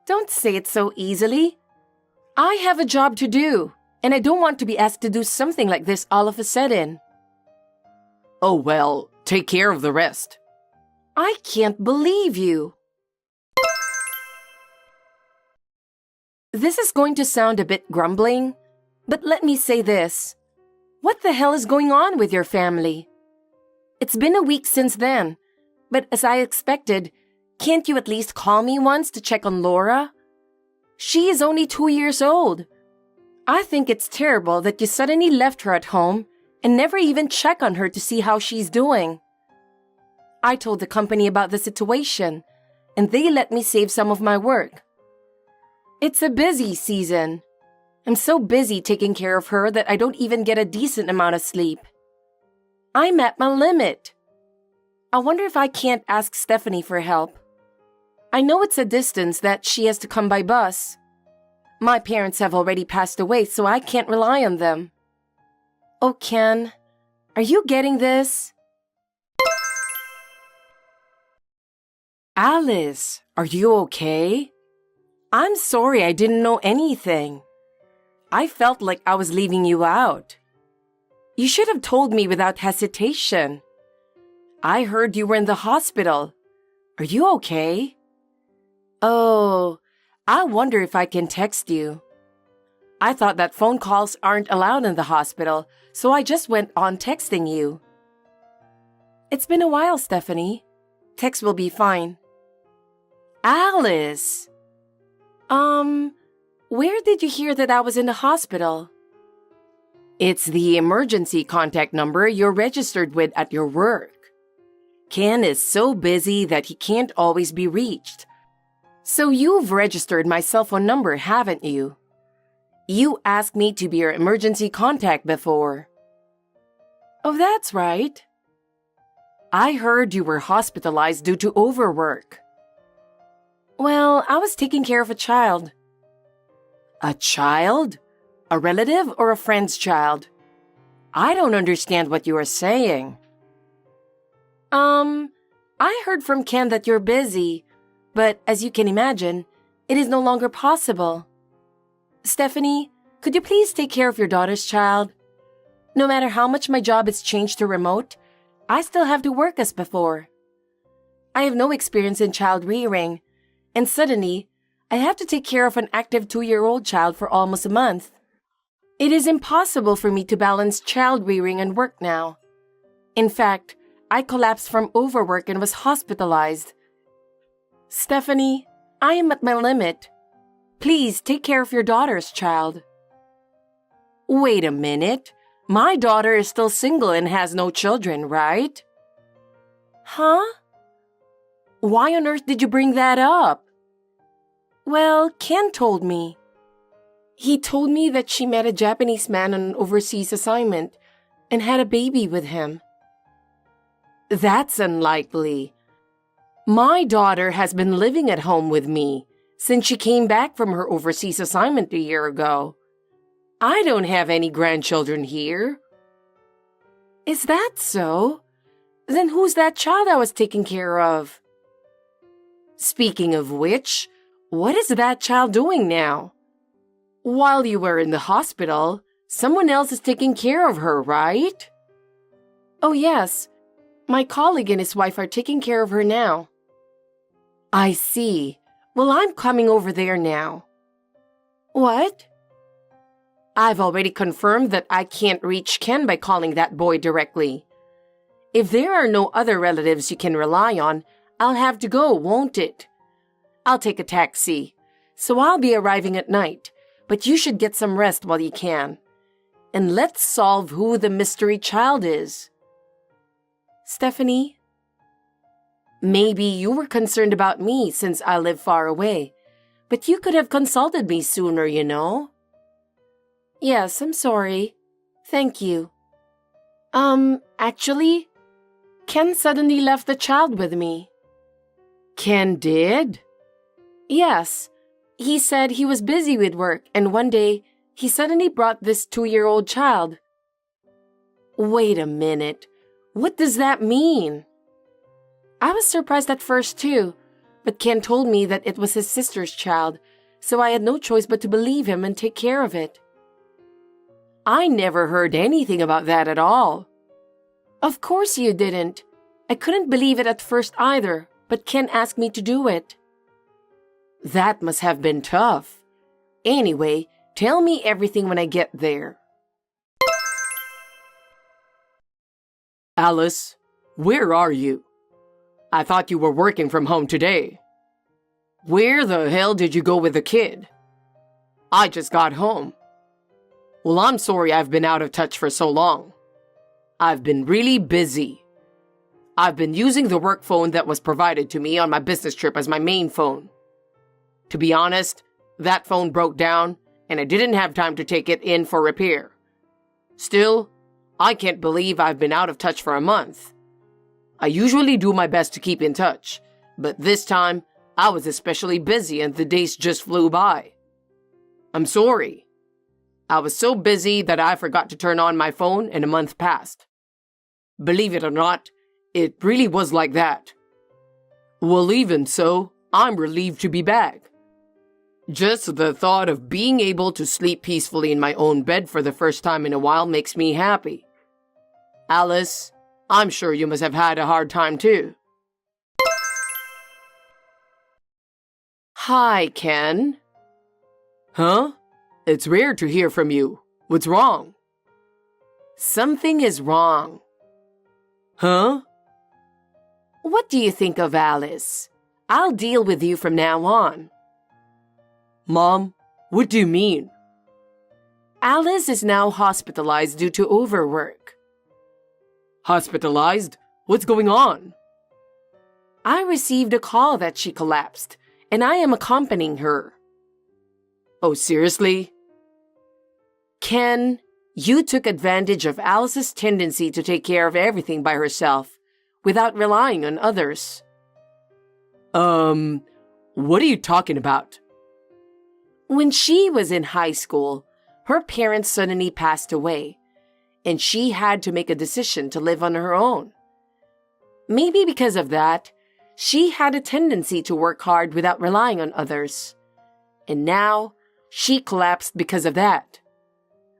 Don't say it so easily. I have a job to do, and I don't want to be asked to do something like this all of a sudden. Oh well, take care of the rest. I can't believe you. This is going to sound a bit grumbling, but let me say this. What the hell is going on with your family? It's been a week since then, but as I expected, can't you at least call me once to check on Laura? She is only 2 years old. I think it's terrible that you suddenly left her at home and never even check on her to see how she's doing. I told the company about the situation, and they let me save some of my work. It's a busy season. I'm so busy taking care of her that I don't even get a decent amount of sleep. I'm at my limit. I wonder if I can't ask Stephanie for help. I know it's a distance that she has to come by bus. My parents have already passed away, so I can't rely on them. Oh, Ken, are you getting this? Alice, are you okay? I'm sorry I didn't know anything. I felt like I was leaving you out. You should have told me without hesitation. I heard you were in the hospital. Are you okay? Oh, I wonder if I can text you. I thought that phone calls aren't allowed in the hospital, so I just went on texting you. It's been a while, Stephanie. Text will be fine. Alice! Where did you hear that I was in the hospital? It's the emergency contact number you're registered with at your work. Ken is so busy that he can't always be reached. So you've registered my cell phone number, haven't you? You asked me to be your emergency contact before. Oh, that's right. I heard you were hospitalized due to overwork. Well, I was taking care of a child. A child? A relative or a friend's child? I don't understand what you are saying. I heard from Ken that you're busy, but as you can imagine, it is no longer possible. Stephanie, could you please take care of your daughter's child? No matter how much my job is changed to remote, I still have to work as before. I have no experience in child rearing, and suddenly, I have to take care of an active 2-year-old child for almost a month. It is impossible for me to balance child rearing and work now. In fact, I collapsed from overwork and was hospitalized. Stephanie, I am at my limit. Please take care of your daughter's child. Wait a minute. My daughter is still single and has no children, right? Huh? Why on earth did you bring that up? Well, Ken told me. He told me that she met a Japanese man on an overseas assignment and had a baby with him. That's unlikely. My daughter has been living at home with me since she came back from her overseas assignment a year ago. I don't have any grandchildren here. Is that so? Then who's that child I was taking care of? Speaking of which, what is that child doing now? While you were in the hospital, someone else is taking care of her, right? Oh, yes. My colleague and his wife are taking care of her now. I see. Well, I'm coming over there now. What? I've already confirmed that I can't reach Ken by calling that boy directly. If there are no other relatives you can rely on, I'll have to go, won't it? I'll take a taxi. So I'll be arriving at night, but you should get some rest while you can. And let's solve who the mystery child is. Stephanie? Maybe you were concerned about me since I live far away, but you could have consulted me sooner, you know? Yes, I'm sorry. Thank you. Actually, Ken suddenly left the child with me. Ken did? Yes. He said he was busy with work, and one day, he suddenly brought this 2-year-old child. Wait a minute. What does that mean? I was surprised at first too, but Ken told me that it was his sister's child, so I had no choice but to believe him and take care of it. I never heard anything about that at all. Of course you didn't. I couldn't believe it at first either, but Ken asked me to do it. That must have been tough. Anyway, tell me everything when I get there. Alice, where are you? I thought you were working from home today. Where the hell did you go with the kid? I just got home. Well, I'm sorry I've been out of touch for so long. I've been really busy. I've been using the work phone that was provided to me on my business trip as my main phone. To be honest, that phone broke down and I didn't have time to take it in for repair. Still, I can't believe I've been out of touch for a month. I usually do my best to keep in touch, but this time I was especially busy and the days just flew by. I'm sorry. I was so busy that I forgot to turn on my phone and a month passed. Believe it or not, it really was like that. Well, even so, I'm relieved to be back. Just the thought of being able to sleep peacefully in my own bed for the first time in a while makes me happy. Alice, I'm sure you must have had a hard time too. Hi, Ken. Huh? It's rare to hear from you. What's wrong? Something is wrong. Huh? What do you think of Alice? I'll deal with you from now on. Mom, what do you mean? Alice is now hospitalized due to overwork. Hospitalized? What's going on? I received a call that she collapsed, and I am accompanying her. Oh, seriously? Ken, you took advantage of Alice's tendency to take care of everything by herself without relying on others. What are you talking about? When she was in high school, her parents suddenly passed away, and she had to make a decision to live on her own. Maybe because of that, she had a tendency to work hard without relying on others. And now, she collapsed because of that.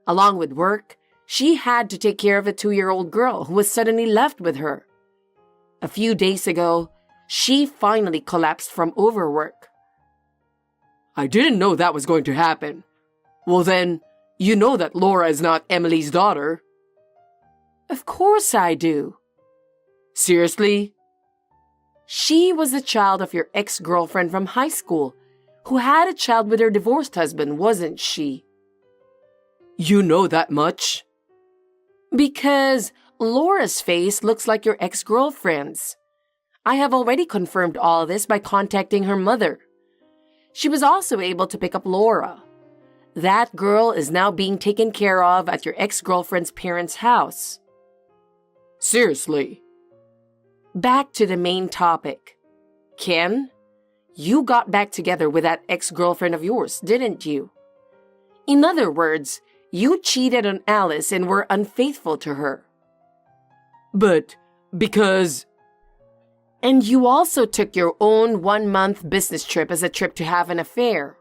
Along with work, she had to take care of a 2-year-old girl who was suddenly left with her. A few days ago, she finally collapsed from overwork. I didn't know that was going to happen. Well then, you know that Laura is not Emily's daughter. Of course I do. Seriously? She was the child of your ex-girlfriend from high school, who had a child with her divorced husband, wasn't she? You know that much? Because Laura's face looks like your ex-girlfriend's. I have already confirmed all this by contacting her mother. She was also able to pick up Laura. That girl is now being taken care of at your ex-girlfriend's parents' house. Seriously? Back to the main topic. Ken, you got back together with that ex-girlfriend of yours, didn't you? In other words, you cheated on Alice and were unfaithful to her. But because... And you also took your own 1-month business trip as a trip to have an affair.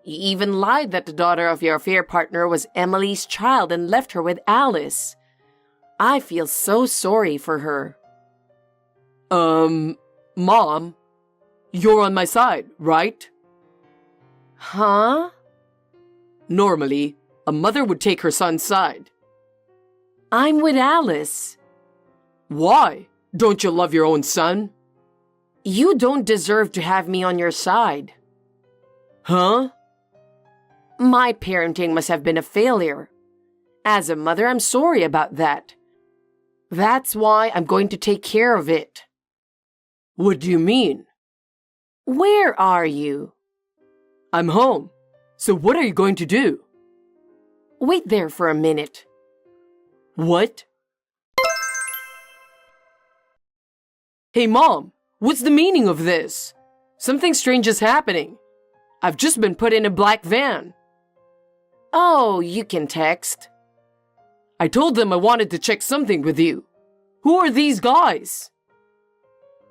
You even lied that the daughter of your affair partner was Emily's child and left her with Alice. I feel so sorry for her. Mom, you're on my side, right? Huh? Normally, a mother would take her son's side. I'm with Alice. Why? Don't you love your own son? You don't deserve to have me on your side. Huh? My parenting must have been a failure. As a mother, I'm sorry about that. That's why I'm going to take care of it. What do you mean? Where are you? I'm home. So what are you going to do? Wait there for a minute. What? Hey, Mom, what's the meaning of this? Something strange is happening. I've just been put in a black van. Oh, you can text. I told them I wanted to check something with you. Who are these guys?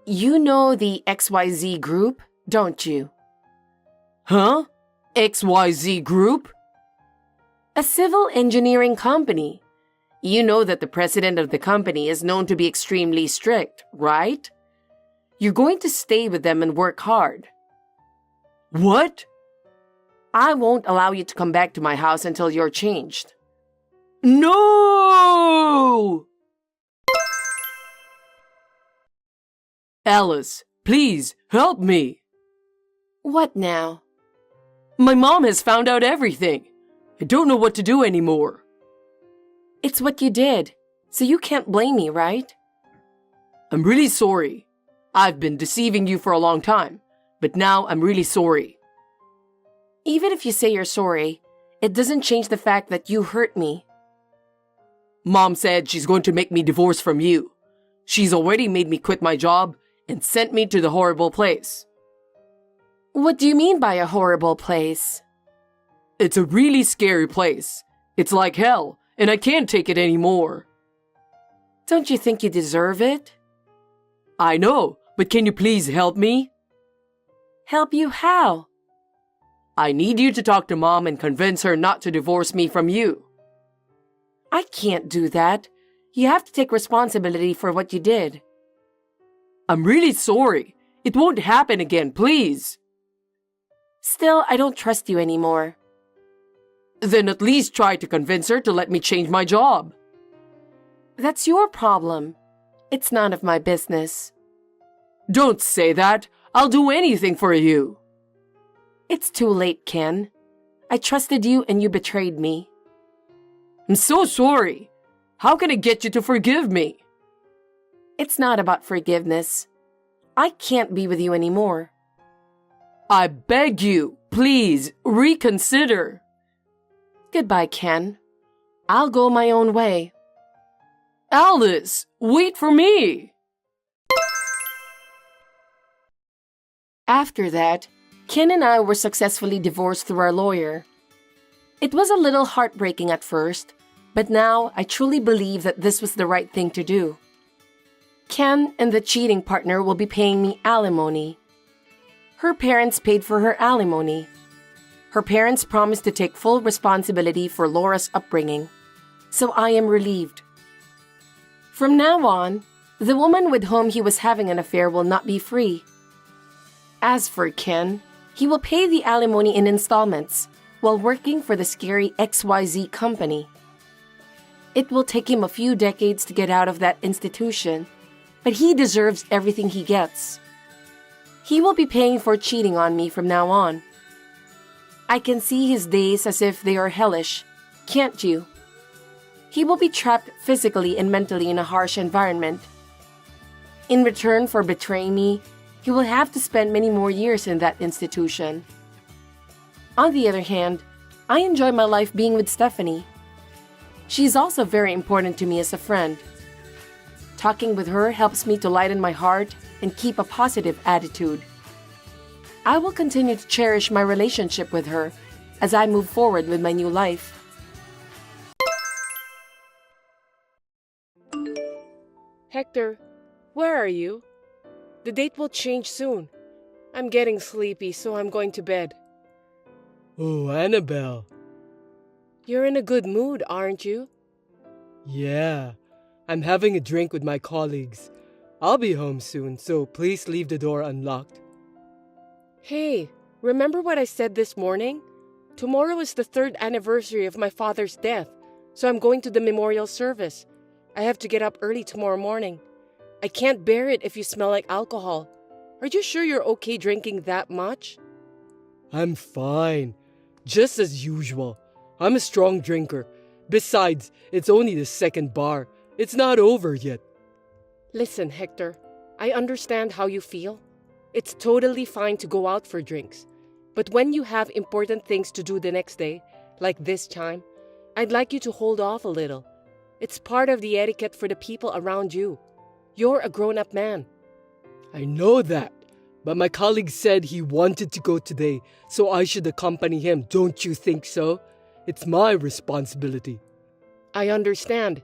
You know the XYZ group, don't you? Huh? XYZ Group? A civil engineering company. You know that the president of the company is known to be extremely strict, right? You're going to stay with them and work hard. What? I won't allow you to come back to my house until you're changed. No! Alice, please, help me. What now? My mom has found out everything. I don't know what to do anymore. It's what you did, so you can't blame me, right? I'm really sorry. I've been deceiving you for a long time, but now I'm really sorry. Even if you say you're sorry, it doesn't change the fact that you hurt me. Mom said she's going to make me divorce from you. She's already made me quit my job and sent me to the horrible place. What do you mean by a horrible place? It's a really scary place. It's like hell, and I can't take it anymore. Don't you think you deserve it? I know, but can you please help me? Help you how? I need you to talk to Mom and convince her not to divorce me from you. I can't do that. You have to take responsibility for what you did. I'm really sorry. It won't happen again, please. Still, I don't trust you anymore. Then at least try to convince her to let me change my job. That's your problem. It's none of my business. Don't say that. I'll do anything for you. It's too late, Ken. I trusted you and you betrayed me. I'm so sorry. How can I get you to forgive me? It's not about forgiveness. I can't be with you anymore. I beg you, please, reconsider. Goodbye, Ken. I'll go my own way. Alice, wait for me. After that, Ken and I were successfully divorced through our lawyer. It was a little heartbreaking at first, but now I truly believe that this was the right thing to do. Ken and the cheating partner will be paying me alimony. Her parents paid for her alimony. Her parents promised to take full responsibility for Laura's upbringing, so I am relieved. From now on, the woman with whom he was having an affair will not be free. As for Ken, he will pay the alimony in installments while working for the scary XYZ company. It will take him a few decades to get out of that institution, but he deserves everything he gets. He will be paying for cheating on me from now on. I can see his days as if they are hellish, can't you? He will be trapped physically and mentally in a harsh environment. In return for betraying me, he will have to spend many more years in that institution. On the other hand, I enjoy my life being with Stephanie. She is also very important to me as a friend. Talking with her helps me to lighten my heart and keep a positive attitude. I will continue to cherish my relationship with her as I move forward with my new life. Hector, where are you? The date will change soon. I'm getting sleepy, so I'm going to bed. Oh, Annabelle. You're in a good mood, aren't you? Yeah, I'm having a drink with my colleagues. I'll be home soon, so please leave the door unlocked. Hey, remember what I said this morning? Tomorrow is the 3rd anniversary of my father's death, so I'm going to the memorial service. I have to get up early tomorrow morning. I can't bear it if you smell like alcohol. Are you sure you're okay drinking that much? I'm fine. Just as usual. I'm a strong drinker. Besides, it's only the 2nd bar. It's not over yet. Listen, Hector, I understand how you feel. It's totally fine to go out for drinks. But when you have important things to do the next day, like this time, I'd like you to hold off a little. It's part of the etiquette for the people around you. You're a grown-up man. I know that, but my colleague said he wanted to go today, so I should accompany him. Don't you think so? It's my responsibility. I understand,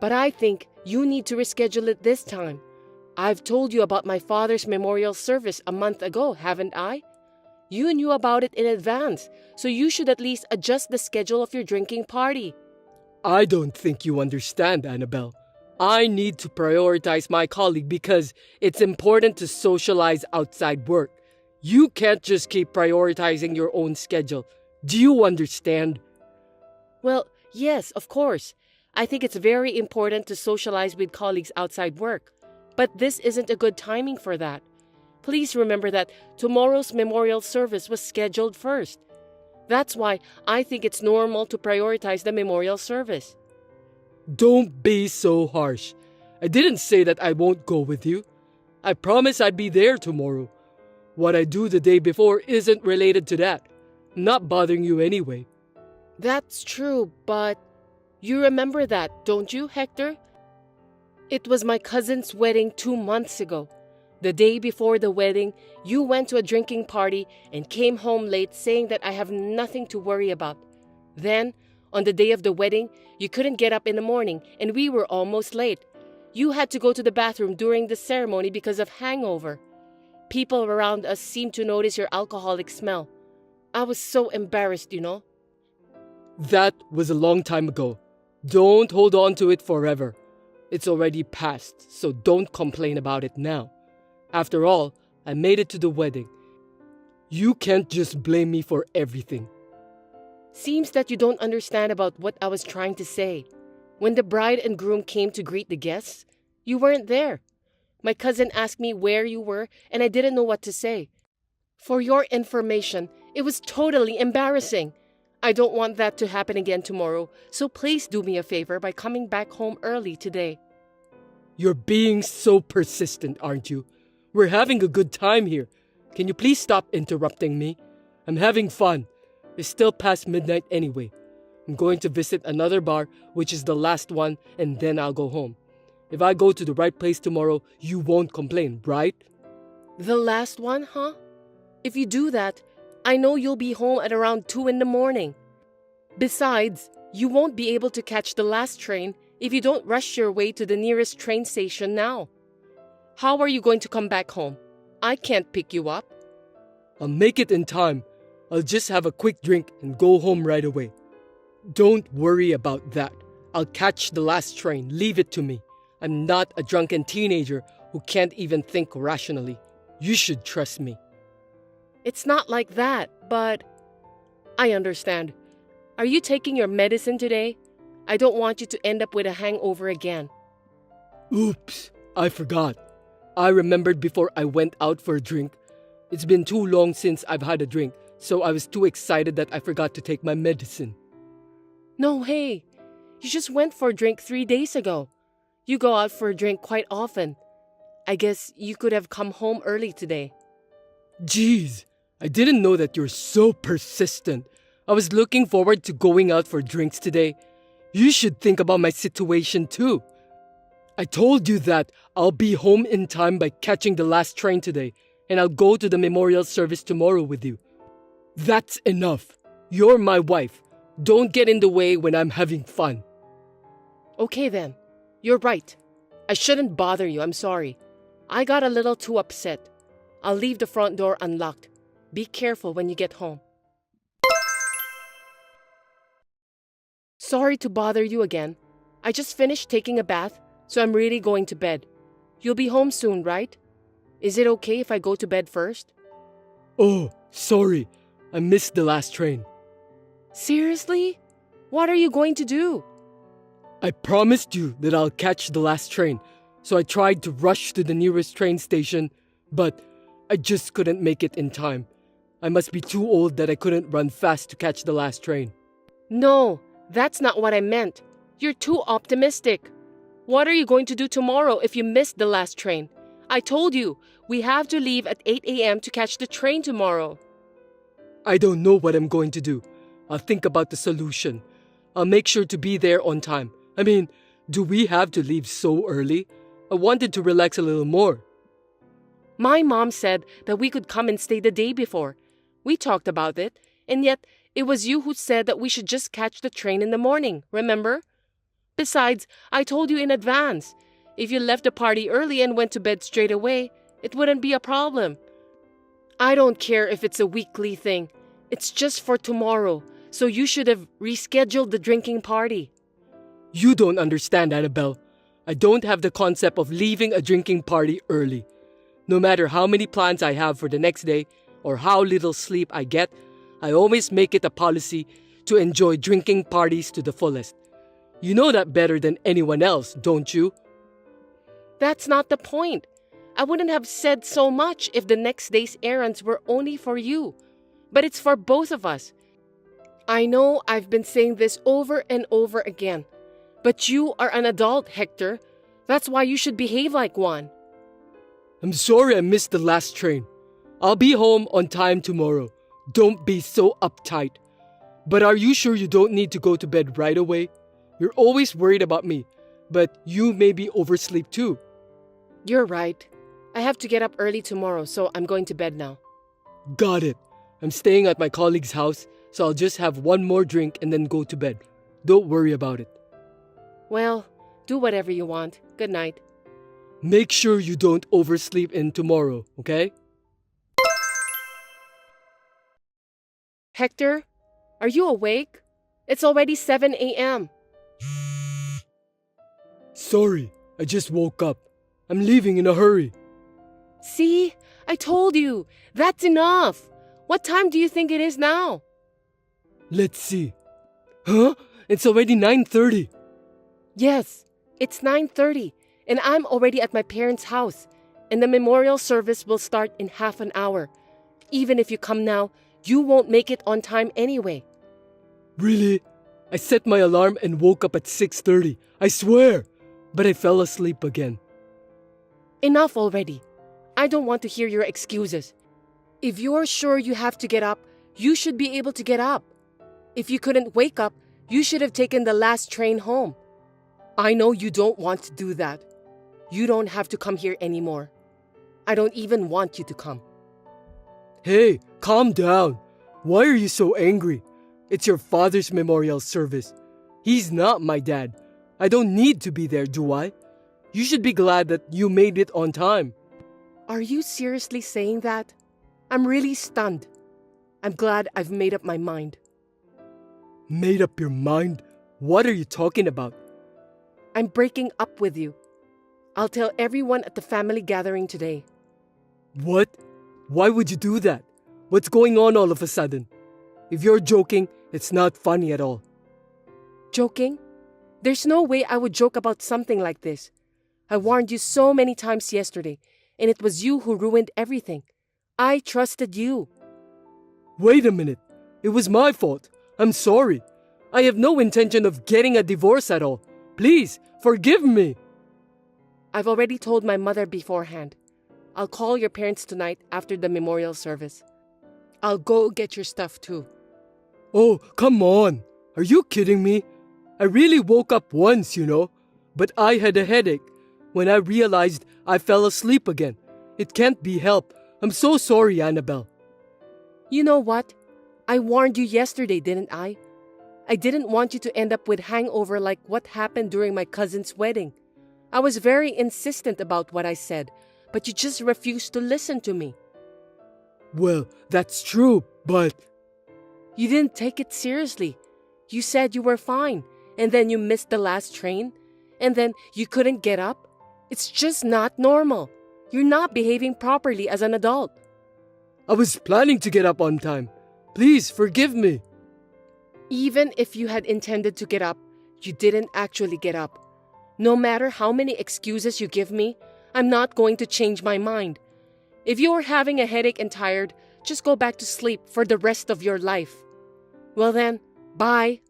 but I think you need to reschedule it this time. I've told you about my father's memorial service a month ago, haven't I? You knew about it in advance, so you should at least adjust the schedule of your drinking party. I don't think you understand, Annabelle. I need to prioritize my colleague because it's important to socialize outside work. You can't just keep prioritizing your own schedule. Do you understand? Well, yes, of course. I think it's very important to socialize with colleagues outside work. But this isn't a good timing for that. Please remember that tomorrow's memorial service was scheduled first. That's why I think it's normal to prioritize the memorial service. Don't be so harsh. I didn't say that I won't go with you. I promise I'd be there tomorrow. What I do the day before isn't related to that. I'm not bothering you anyway. That's true, but you remember that, don't you, Hector? It was my cousin's wedding 2 months ago. The day before the wedding, you went to a drinking party and came home late saying that I have nothing to worry about. Then, on the day of the wedding, you couldn't get up in the morning and we were almost late. You had to go to the bathroom during the ceremony because of hangover. People around us seemed to notice your alcoholic smell. I was so embarrassed, you know. That was a long time ago. Don't hold on to it forever. It's already past, so don't complain about it now. After all, I made it to the wedding. You can't just blame me for everything. Seems that you don't understand about what I was trying to say. When the bride and groom came to greet the guests, you weren't there. My cousin asked me where you were, and I didn't know what to say. For your information, it was totally embarrassing. I don't want that to happen again tomorrow, so please do me a favor by coming back home early today. You're being so persistent, aren't you? We're having a good time here. Can you please stop interrupting me? I'm having fun. It's still past midnight anyway. I'm going to visit another bar, which is the last one, and then I'll go home. If I go to the right place tomorrow, you won't complain, right? The last one, huh? If you do that, I know you'll be home at around 2 in the morning. Besides, you won't be able to catch the last train if you don't rush your way to the nearest train station now. How are you going to come back home? I can't pick you up. I'll make it in time. I'll just have a quick drink and go home right away. Don't worry about that. I'll catch the last train. Leave it to me. I'm not a drunken teenager who can't even think rationally. You should trust me. It's not like that, but I understand. Are you taking your medicine today? I don't want you to end up with a hangover again. Oops, I forgot. I remembered before I went out for a drink. It's been too long since I've had a drink, so I was too excited that I forgot to take my medicine. No, hey, you just went for a drink 3 days ago. You go out for a drink quite often. I guess you could have come home early today. Jeez, I didn't know that you're so persistent. I was looking forward to going out for drinks today. You should think about my situation too. I told you that I'll be home in time by catching the last train today, and I'll go to the memorial service tomorrow with you. That's enough. You're my wife. Don't get in the way when I'm having fun. Okay then, you're right. I shouldn't bother you, I'm sorry. I got a little too upset. I'll leave the front door unlocked. Be careful when you get home. Sorry to bother you again. I just finished taking a bath, so I'm really going to bed. You'll be home soon, right? Is it okay if I go to bed first? Oh, sorry. I missed the last train. Seriously? What are you going to do? I promised you that I'll catch the last train, so I tried to rush to the nearest train station, but I just couldn't make it in time. I must be too old that I couldn't run fast to catch the last train. No, that's not what I meant. You're too optimistic. What are you going to do tomorrow if you missed the last train? I told you, we have to leave at 8 a.m. to catch the train tomorrow. I don't know what I'm going to do. I'll think about the solution. I'll make sure to be there on time. I mean, do we have to leave so early? I wanted to relax a little more. My mom said that we could come and stay the day before. We talked about it, and yet it was you who said that we should just catch the train in the morning, remember? Besides, I told you in advance. If you left the party early and went to bed straight away, it wouldn't be a problem. I don't care if it's a weekly thing. It's just for tomorrow, so you should have rescheduled the drinking party. You don't understand, Annabelle. I don't have the concept of leaving a drinking party early. No matter how many plans I have for the next day or how little sleep I get, I always make it a policy to enjoy drinking parties to the fullest. You know that better than anyone else, don't you? That's not the point. I wouldn't have said so much if the next day's errands were only for you. But it's for both of us. I know I've been saying this over and over again. But you are an adult, Hector. That's why you should behave like one. I'm sorry I missed the last train. I'll be home on time tomorrow. Don't be so uptight. But are you sure you don't need to go to bed right away? You're always worried about me, but you maybe oversleep too. You're right. I have to get up early tomorrow, so I'm going to bed now. Got it. I'm staying at my colleague's house, so I'll just have one more drink and then go to bed. Don't worry about it. Well, do whatever you want. Good night. Make sure you don't oversleep in tomorrow, okay? Hector, are you awake? It's already 7 a.m. Sorry, I just woke up. I'm leaving in a hurry. See? I told you. That's enough. What time do you think it is now? Let's see. Huh? It's already 9:30. Yes, it's 9:30, and I'm already at my parents' house, and the memorial service will start in half an hour. Even if you come now, you won't make it on time anyway. Really? I set my alarm and woke up at 6:30. I swear. But I fell asleep again. Enough already. I don't want to hear your excuses. If you're sure you have to get up, you should be able to get up. If you couldn't wake up, you should have taken the last train home. I know you don't want to do that. You don't have to come here anymore. I don't even want you to come. Hey, calm down. Why are you so angry? It's your father's memorial service. He's not my dad. I don't need to be there, do I? You should be glad that you made it on time. Are you seriously saying that? I'm really stunned. I'm glad I've made up my mind. Made up your mind? What are you talking about? I'm breaking up with you. I'll tell everyone at the family gathering today. What? Why would you do that? What's going on all of a sudden? If you're joking, it's not funny at all. Joking? There's no way I would joke about something like this. I warned you so many times yesterday, and it was you who ruined everything. I trusted you. Wait a minute. It was my fault. I'm sorry. I have no intention of getting a divorce at all. Please, forgive me. I've already told my mother beforehand. I'll call your parents tonight after the memorial service. I'll go get your stuff too. Oh, come on. Are you kidding me? I really woke up once, but I had a headache. When I realized I fell asleep again. It can't be helped. I'm so sorry, Annabelle. You know what? I warned you yesterday, didn't I? I didn't want you to end up with hangover like what happened during my cousin's wedding. I was very insistent about what I said, but you just refused to listen to me. Well, that's true, but... You didn't take it seriously. You said you were fine, and then you missed the last train, and then you couldn't get up. It's just not normal. You're not behaving properly as an adult. I was planning to get up on time. Please forgive me. Even if you had intended to get up, you didn't actually get up. No matter how many excuses you give me, I'm not going to change my mind. If you are having a headache and tired, just go back to sleep for the rest of your life. Well then, bye.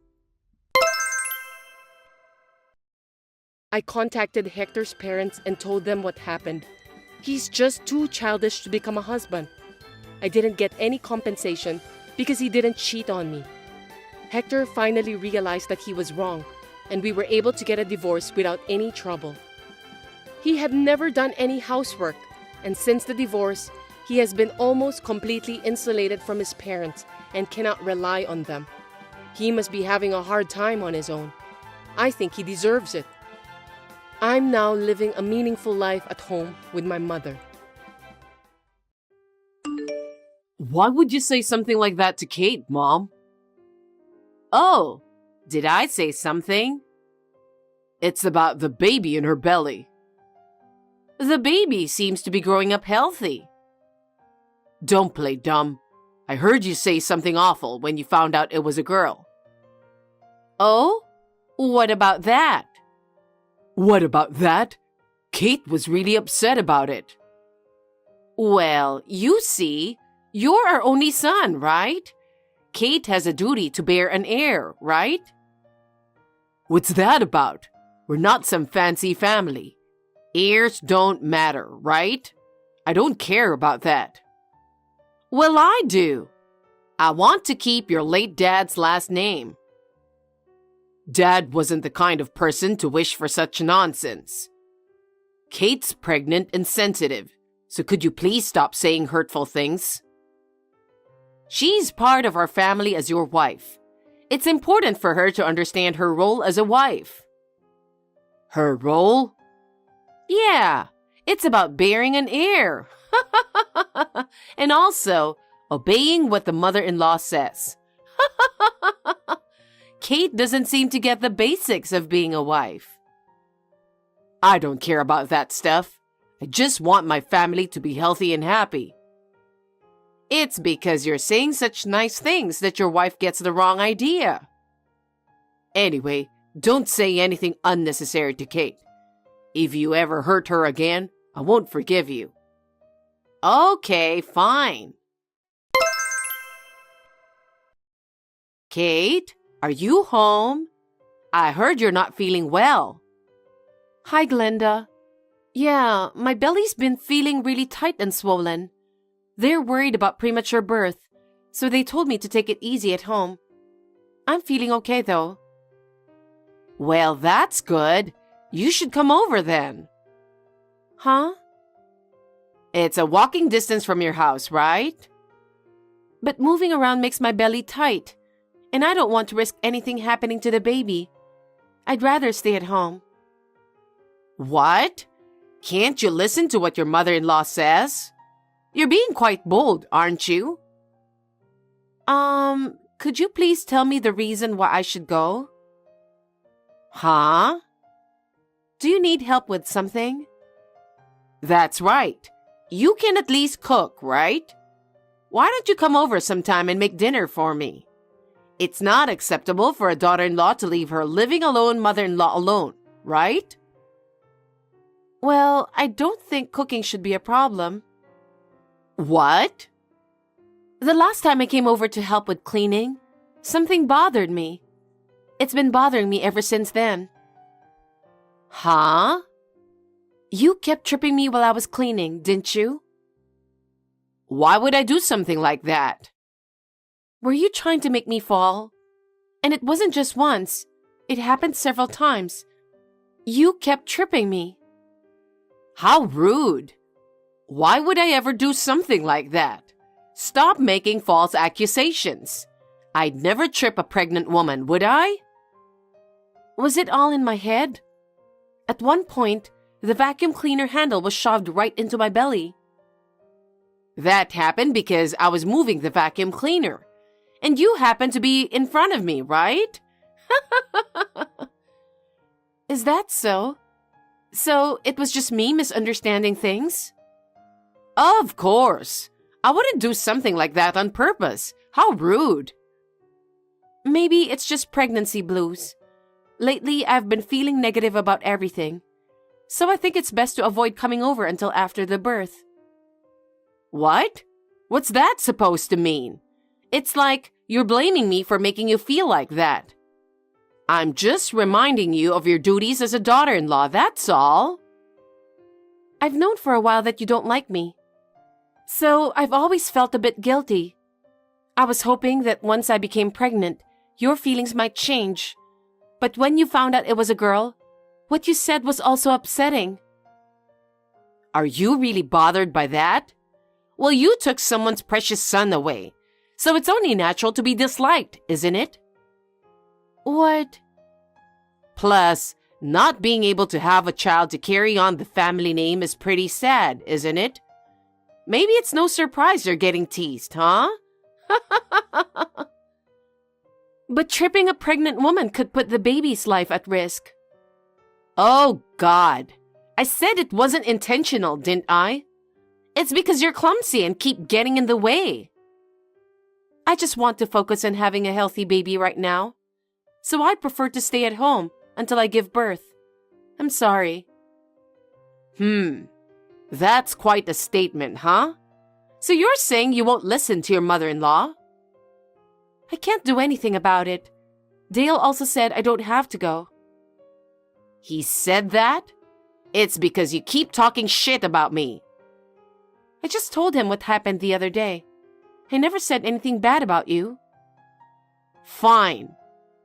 I contacted Hector's parents and told them what happened. He's just too childish to become a husband. I didn't get any compensation because he didn't cheat on me. Hector finally realized that he was wrong, and we were able to get a divorce without any trouble. He had never done any housework, and since the divorce, he has been almost completely insulated from his parents and cannot rely on them. He must be having a hard time on his own. I think he deserves it. I'm now living a meaningful life at home with my mother. Why would you say something like that to Kate, Mom? Oh, did I say something? It's about the baby in her belly. The baby seems to be growing up healthy. Don't play dumb. I heard you say something awful when you found out it was a girl. Oh? What about that? What about that? Kate was really upset about it. Well, you see, you're our only son, right? Kate has a duty to bear an heir, right? What's that about? We're not some fancy family. Heirs don't matter, right? I don't care about that. Well, I do. I want to keep your late dad's last name. Dad wasn't the kind of person to wish for such nonsense. Kate's pregnant and sensitive, so could you please stop saying hurtful things? She's part of our family as your wife. It's important for her to understand her role as a wife. Her role? Yeah, it's about bearing an heir. And also, obeying what the mother-in-law says. Kate doesn't seem to get the basics of being a wife. I don't care about that stuff. I just want my family to be healthy and happy. It's because you're saying such nice things that your wife gets the wrong idea. Anyway, don't say anything unnecessary to Kate. If you ever hurt her again, I won't forgive you. Okay, fine. Kate, are you home? I heard you're not feeling well. Hi, Glenda. Yeah, my belly's been feeling really tight and swollen. They're worried about premature birth, so they told me to take it easy at home. I'm feeling okay, though. Well, that's good. You should come over then. Huh? It's a walking distance from your house, right? But moving around makes my belly tight, and I don't want to risk anything happening to the baby. I'd rather stay at home. What? Can't you listen to what your mother-in-law says? You're being quite bold, aren't you? Could you please tell me the reason why I should go? Huh? Do you need help with something? That's right. You can at least cook, right? Why don't you come over sometime and make dinner for me? It's not acceptable for a daughter-in-law to leave her living alone mother-in-law alone, right? Well, I don't think cooking should be a problem. What? The last time I came over to help with cleaning, something bothered me. It's been bothering me ever since then. Huh? You kept tripping me while I was cleaning, didn't you? Why would I do something like that? Were you trying to make me fall? And it wasn't just once. It happened several times. You kept tripping me. How rude. Why would I ever do something like that? Stop making false accusations. I'd never trip a pregnant woman, would I? Was it all in my head? At one point, the vacuum cleaner handle was shoved right into my belly. That happened because I was moving the vacuum cleaner. And you happened to be in front of me, right? Is that so? So it was just me misunderstanding things? Of course. I wouldn't do something like that on purpose. How rude. Maybe it's just pregnancy blues. Lately, I've been feeling negative about everything. So I think it's best to avoid coming over until after the birth. What? What's that supposed to mean? It's like you're blaming me for making you feel like that. I'm just reminding you of your duties as a daughter-in-law, that's all. I've known for a while that you don't like me. So I've always felt a bit guilty. I was hoping that once I became pregnant, your feelings might change. But when you found out it was a girl, what you said was also upsetting. Are you really bothered by that? Well, you took someone's precious son away, so it's only natural to be disliked, isn't it? What? Plus, not being able to have a child to carry on the family name is pretty sad, isn't it? Maybe it's no surprise you're getting teased, huh? But tripping a pregnant woman could put the baby's life at risk. Oh, God. I said it wasn't intentional, didn't I? It's because you're clumsy and keep getting in the way. I just want to focus on having a healthy baby right now. So I prefer to stay at home until I give birth. I'm sorry. That's quite a statement, huh? So you're saying you won't listen to your mother-in-law? I can't do anything about it. Dale also said I don't have to go. He said that? It's because you keep talking shit about me. I just told him what happened the other day. I never said anything bad about you. Fine.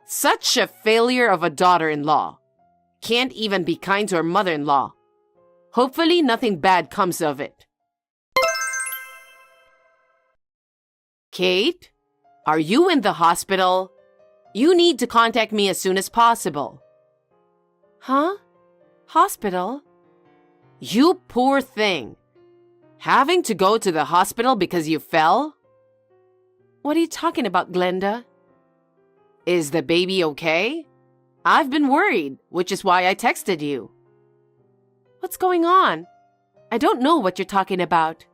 Such a failure of a daughter-in-law. Can't even be kind to her mother-in-law. Hopefully nothing bad comes of it. Kate, are you in the hospital? You need to contact me as soon as possible. Huh? Hospital? You poor thing. Having to go to the hospital because you fell? What are you talking about, Glenda? Is the baby okay? I've been worried, which is why I texted you. What's going on? I don't know what you're talking about.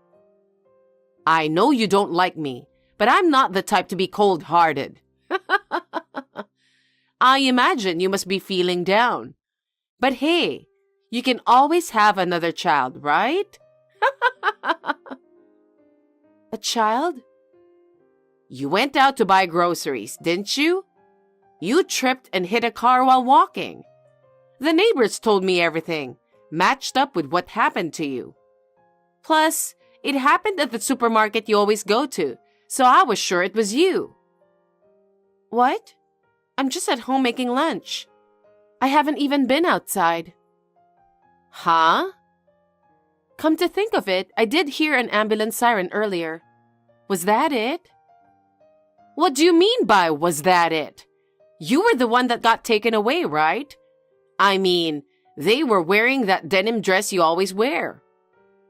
I know you don't like me, but I'm not the type to be cold-hearted. I imagine you must be feeling down. But hey, you can always have another child, right? A child? You went out to buy groceries, didn't you? You tripped and hit a car while walking. The neighbors told me everything, matched up with what happened to you. Plus, it happened at the supermarket you always go to, so I was sure it was you. What? I'm just at home making lunch. I haven't even been outside. Huh? Come to think of it, I did hear an ambulance siren earlier. Was that it? What do you mean by was that it? You were the one that got taken away, right? I mean, they were wearing that denim dress you always wear.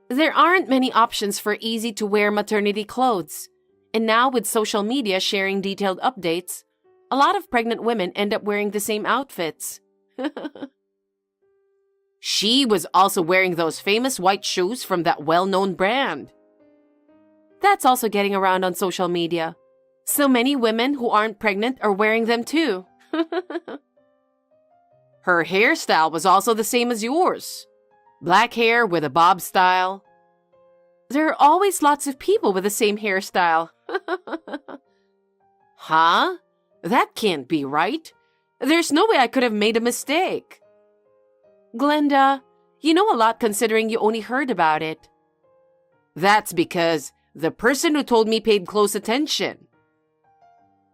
There aren't many options for easy-to-wear maternity clothes. And now with social media sharing detailed updates, a lot of pregnant women end up wearing the same outfits. She was also wearing those famous white shoes from that well-known brand. That's also getting around on social media. So many women who aren't pregnant are wearing them too. Her hairstyle was also the same as yours. Black hair with a bob style. There are always lots of people with the same hairstyle. Huh? That can't be right. There's no way I could have made a mistake. Glenda, you know a lot considering you only heard about it. That's because the person who told me paid close attention.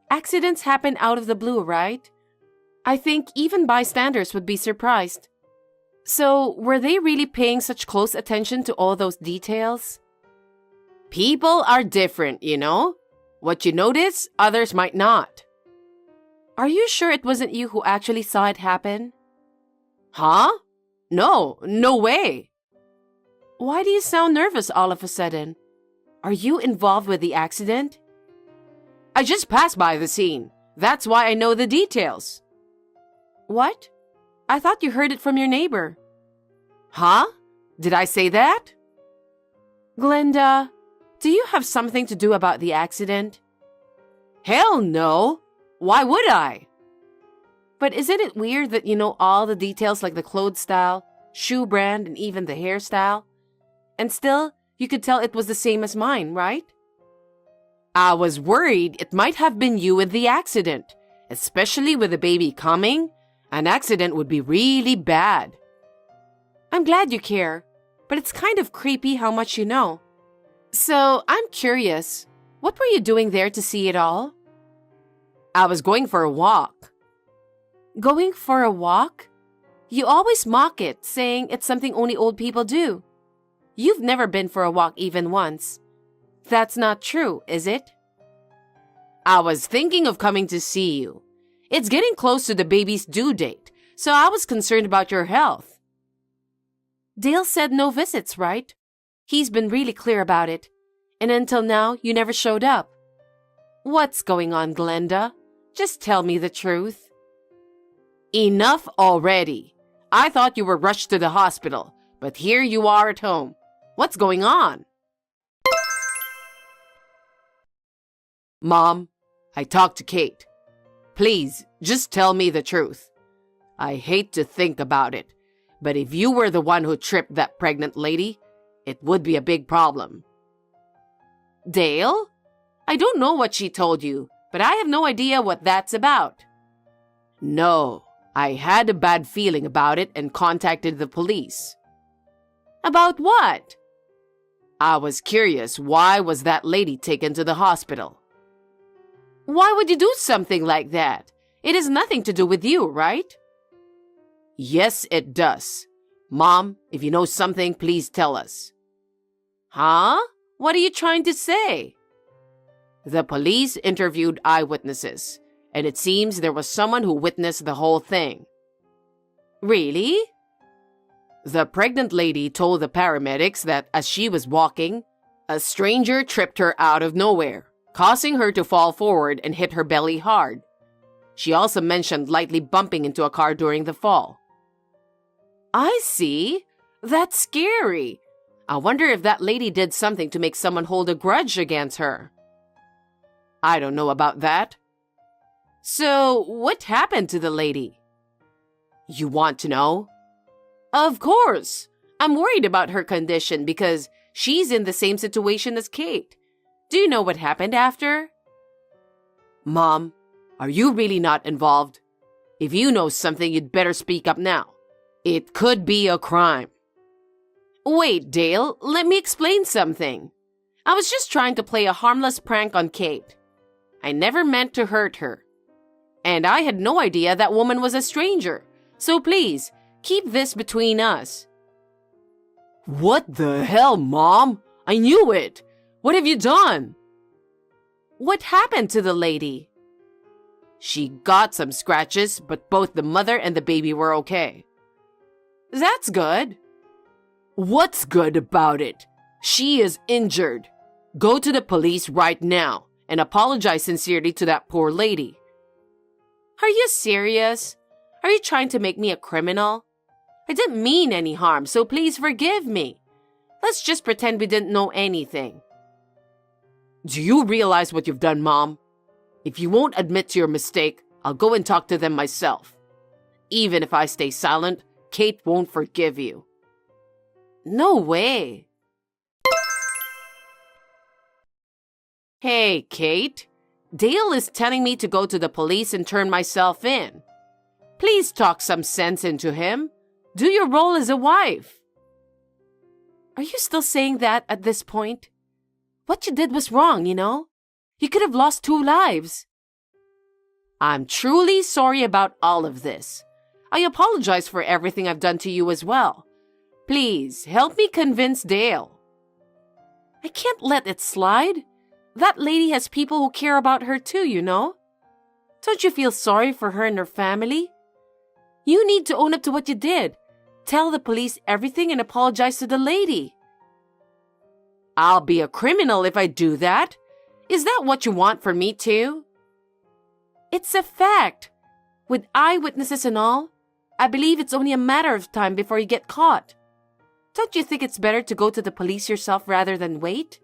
Accidents happen out of the blue, right? I think even bystanders would be surprised. So, were they really paying such close attention to all those details? People are different, you know? What you notice, others might not. Are you sure it wasn't you who actually saw it happen? Huh? No way. Why do you sound nervous all of a sudden? Are you involved with the accident? I just passed by the scene. That's why I know the details. What? I thought you heard it from your neighbor. Huh? Did I say that? Glenda, do you have something to do about the accident? Hell no. Why would I? But isn't it weird that you know all the details like the clothes style, shoe brand, and even the hairstyle? And still, you could tell it was the same as mine, right? I was worried it might have been you in the accident, especially with the baby coming. An accident would be really bad. I'm glad you care, but it's kind of creepy how much you know. So, I'm curious, what were you doing there to see it all? I was going for a walk. Going for a walk? You always mock it, saying it's something only old people do. You've never been for a walk even once. That's not true, is it? I was thinking of coming to see you. It's getting close to the baby's due date, so I was concerned about your health. Dale said no visits, right? He's been really clear about it. And until now, you never showed up. What's going on, Glenda? Just tell me the truth. Enough already. I thought you were rushed to the hospital, but here you are at home. What's going on? Mom, I talked to Kate. Please, just tell me the truth. I hate to think about it, but if you were the one who tripped that pregnant lady, it would be a big problem. Dale? I don't know what she told you, but I have no idea what that's about. No, I had a bad feeling about it and contacted the police. About what? I was curious, why was that lady taken to the hospital? Why would you do something like that? It has nothing to do with you, right? Yes, it does. Mom, if you know something, please tell us. Huh? What are you trying to say? The police interviewed eyewitnesses, and it seems there was someone who witnessed the whole thing. Really? The pregnant lady told the paramedics that as she was walking, a stranger tripped her out of nowhere. causing her to fall forward and hit her belly hard. She also mentioned lightly bumping into a car during the fall. I see. That's scary. I wonder if that lady did something to make someone hold a grudge against her. I don't know about that. So, what happened to the lady? You want to know? Of course. I'm worried about her condition because she's in the same situation as Kate. Do you know what happened after? Mom, are you really not involved? If you know something, you'd better speak up now. It could be a crime. Wait, Dale, let me explain something. I was just trying to play a harmless prank on Kate. I never meant to hurt her. And I had no idea that woman was a stranger. So please, keep this between us. What the hell, Mom? I knew it. What have you done? What happened to the lady? She got some scratches, but both the mother and the baby were okay. That's good. What's good about it? She is injured. Go to the police right now and apologize sincerely to that poor lady. Are you serious? Are you trying to make me a criminal? I didn't mean any harm, so please forgive me. Let's just pretend we didn't know anything. Do you realize what you've done, Mom? If you won't admit to your mistake, I'll go and talk to them myself. Even if I stay silent, Kate won't forgive you. No way. Hey, Kate. Dale is telling me to go to the police and turn myself in. Please talk some sense into him. Do your role as a wife. Are you still saying that at this point? What you did was wrong, you know? You could have lost 2 lives. I'm truly sorry about all of this. I apologize for everything I've done to you as well. Please, help me convince Dale. I can't let it slide. That lady has people who care about her too, you know? Don't you feel sorry for her and her family? You need to own up to what you did. Tell the police everything and apologize to the lady. I'll be a criminal if I do that. Is that what you want for me too? It's a fact. With eyewitnesses and all, I believe it's only a matter of time before you get caught. Don't you think it's better to go to the police yourself rather than wait?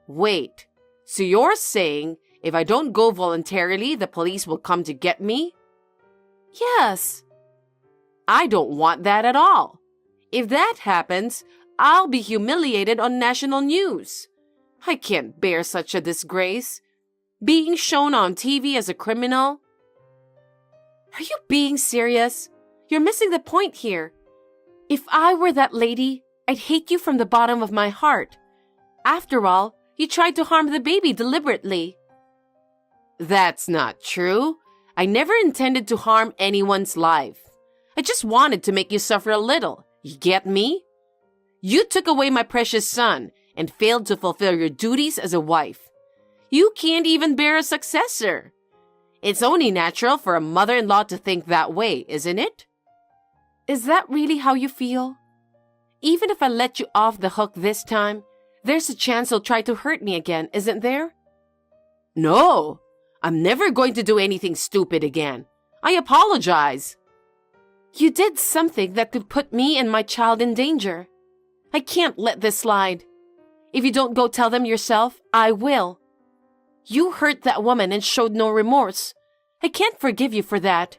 Wait, so you're saying if I don't go voluntarily, the police will come to get me? Yes. I don't want that at all. If that happens, I'll be humiliated on national news. I can't bear such a disgrace. Being shown on TV as a criminal. Are you being serious? You're missing the point here. If I were that lady, I'd hate you from the bottom of my heart. After all, you tried to harm the baby deliberately. That's not true. I never intended to harm anyone's life. I just wanted to make you suffer a little. You get me? You took away my precious son and failed to fulfill your duties as a wife. You can't even bear a successor. It's only natural for a mother-in-law to think that way, isn't it? Is that really how you feel? Even if I let you off the hook this time, there's a chance he'll try to hurt me again, isn't there? No, I'm never going to do anything stupid again. I apologize. You did something that could put me and my child in danger. I can't let this slide. If you don't go tell them yourself, I will. You hurt that woman and showed no remorse. I can't forgive you for that.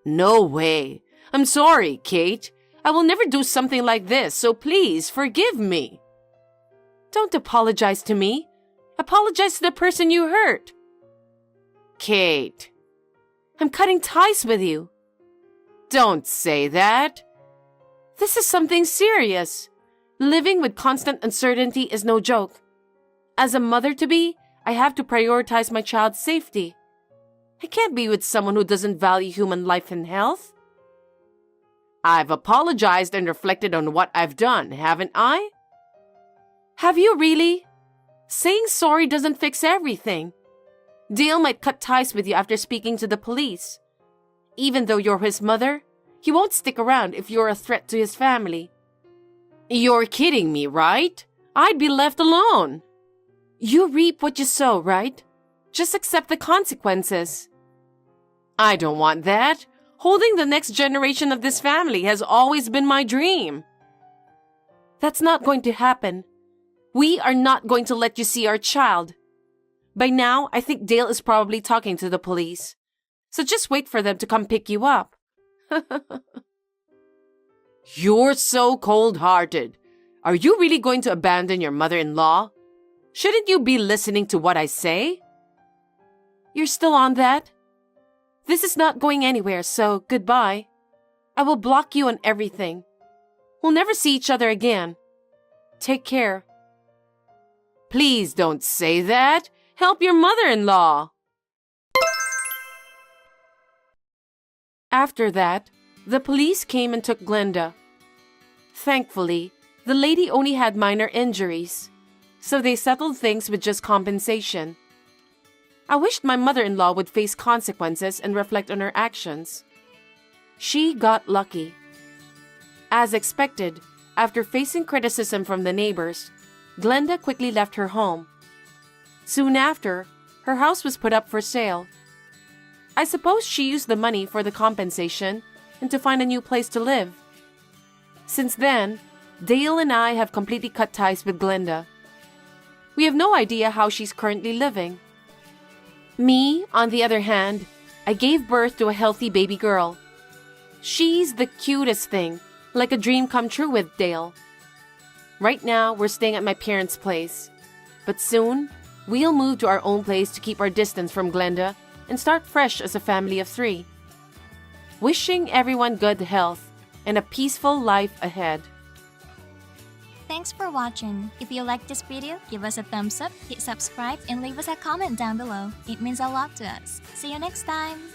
No way. I'm sorry, Kate. I will never do something like this, so please forgive me. Don't apologize to me. Apologize to the person you hurt. Kate. I'm cutting ties with you. Don't say that. This is something serious. Living with constant uncertainty is no joke. As a mother-to-be, I have to prioritize my child's safety. I can't be with someone who doesn't value human life and health. I've apologized and reflected on what I've done, haven't I? Have you really? Saying sorry doesn't fix everything. Dale might cut ties with you after speaking to the police. Even though you're his mother, he won't stick around if you're a threat to his family. You're kidding me, right? I'd be left alone. You reap what you sow, right? Just accept the consequences. I don't want that. Holding the next generation of this family has always been my dream. That's not going to happen. We are not going to let you see our child. By now, I think Dale is probably talking to the police. So just wait for them to come pick you up. You're so cold-hearted. Are you really going to abandon your mother-in-law? Shouldn't you be listening to what I say? You're still on that? This is not going anywhere, so goodbye. I will block you on everything. We'll never see each other again. Take care. Please don't say that. Help your mother-in-law. After that, the police came and took Glenda. Thankfully, the lady only had minor injuries, so they settled things with just compensation. I wished my mother-in-law would face consequences and reflect on her actions. She got lucky. As expected, after facing criticism from the neighbors, Glenda quickly left her home. Soon after, her house was put up for sale. I suppose she used the money for the compensation and to find a new place to live. Since then, Dale and I have completely cut ties with Glenda. We have no idea how she's currently living. Me, on the other hand, I gave birth to a healthy baby girl. She's the cutest thing, like a dream come true with Dale. Right now, we're staying at my parents' place. But soon, we'll move to our own place to keep our distance from Glenda and start fresh as a family of 3. Wishing everyone good health and a peaceful life ahead. Thanks for watching. If you liked this video, give us a thumbs up, hit subscribe, and leave us a comment down below. It means a lot to us. See you next time!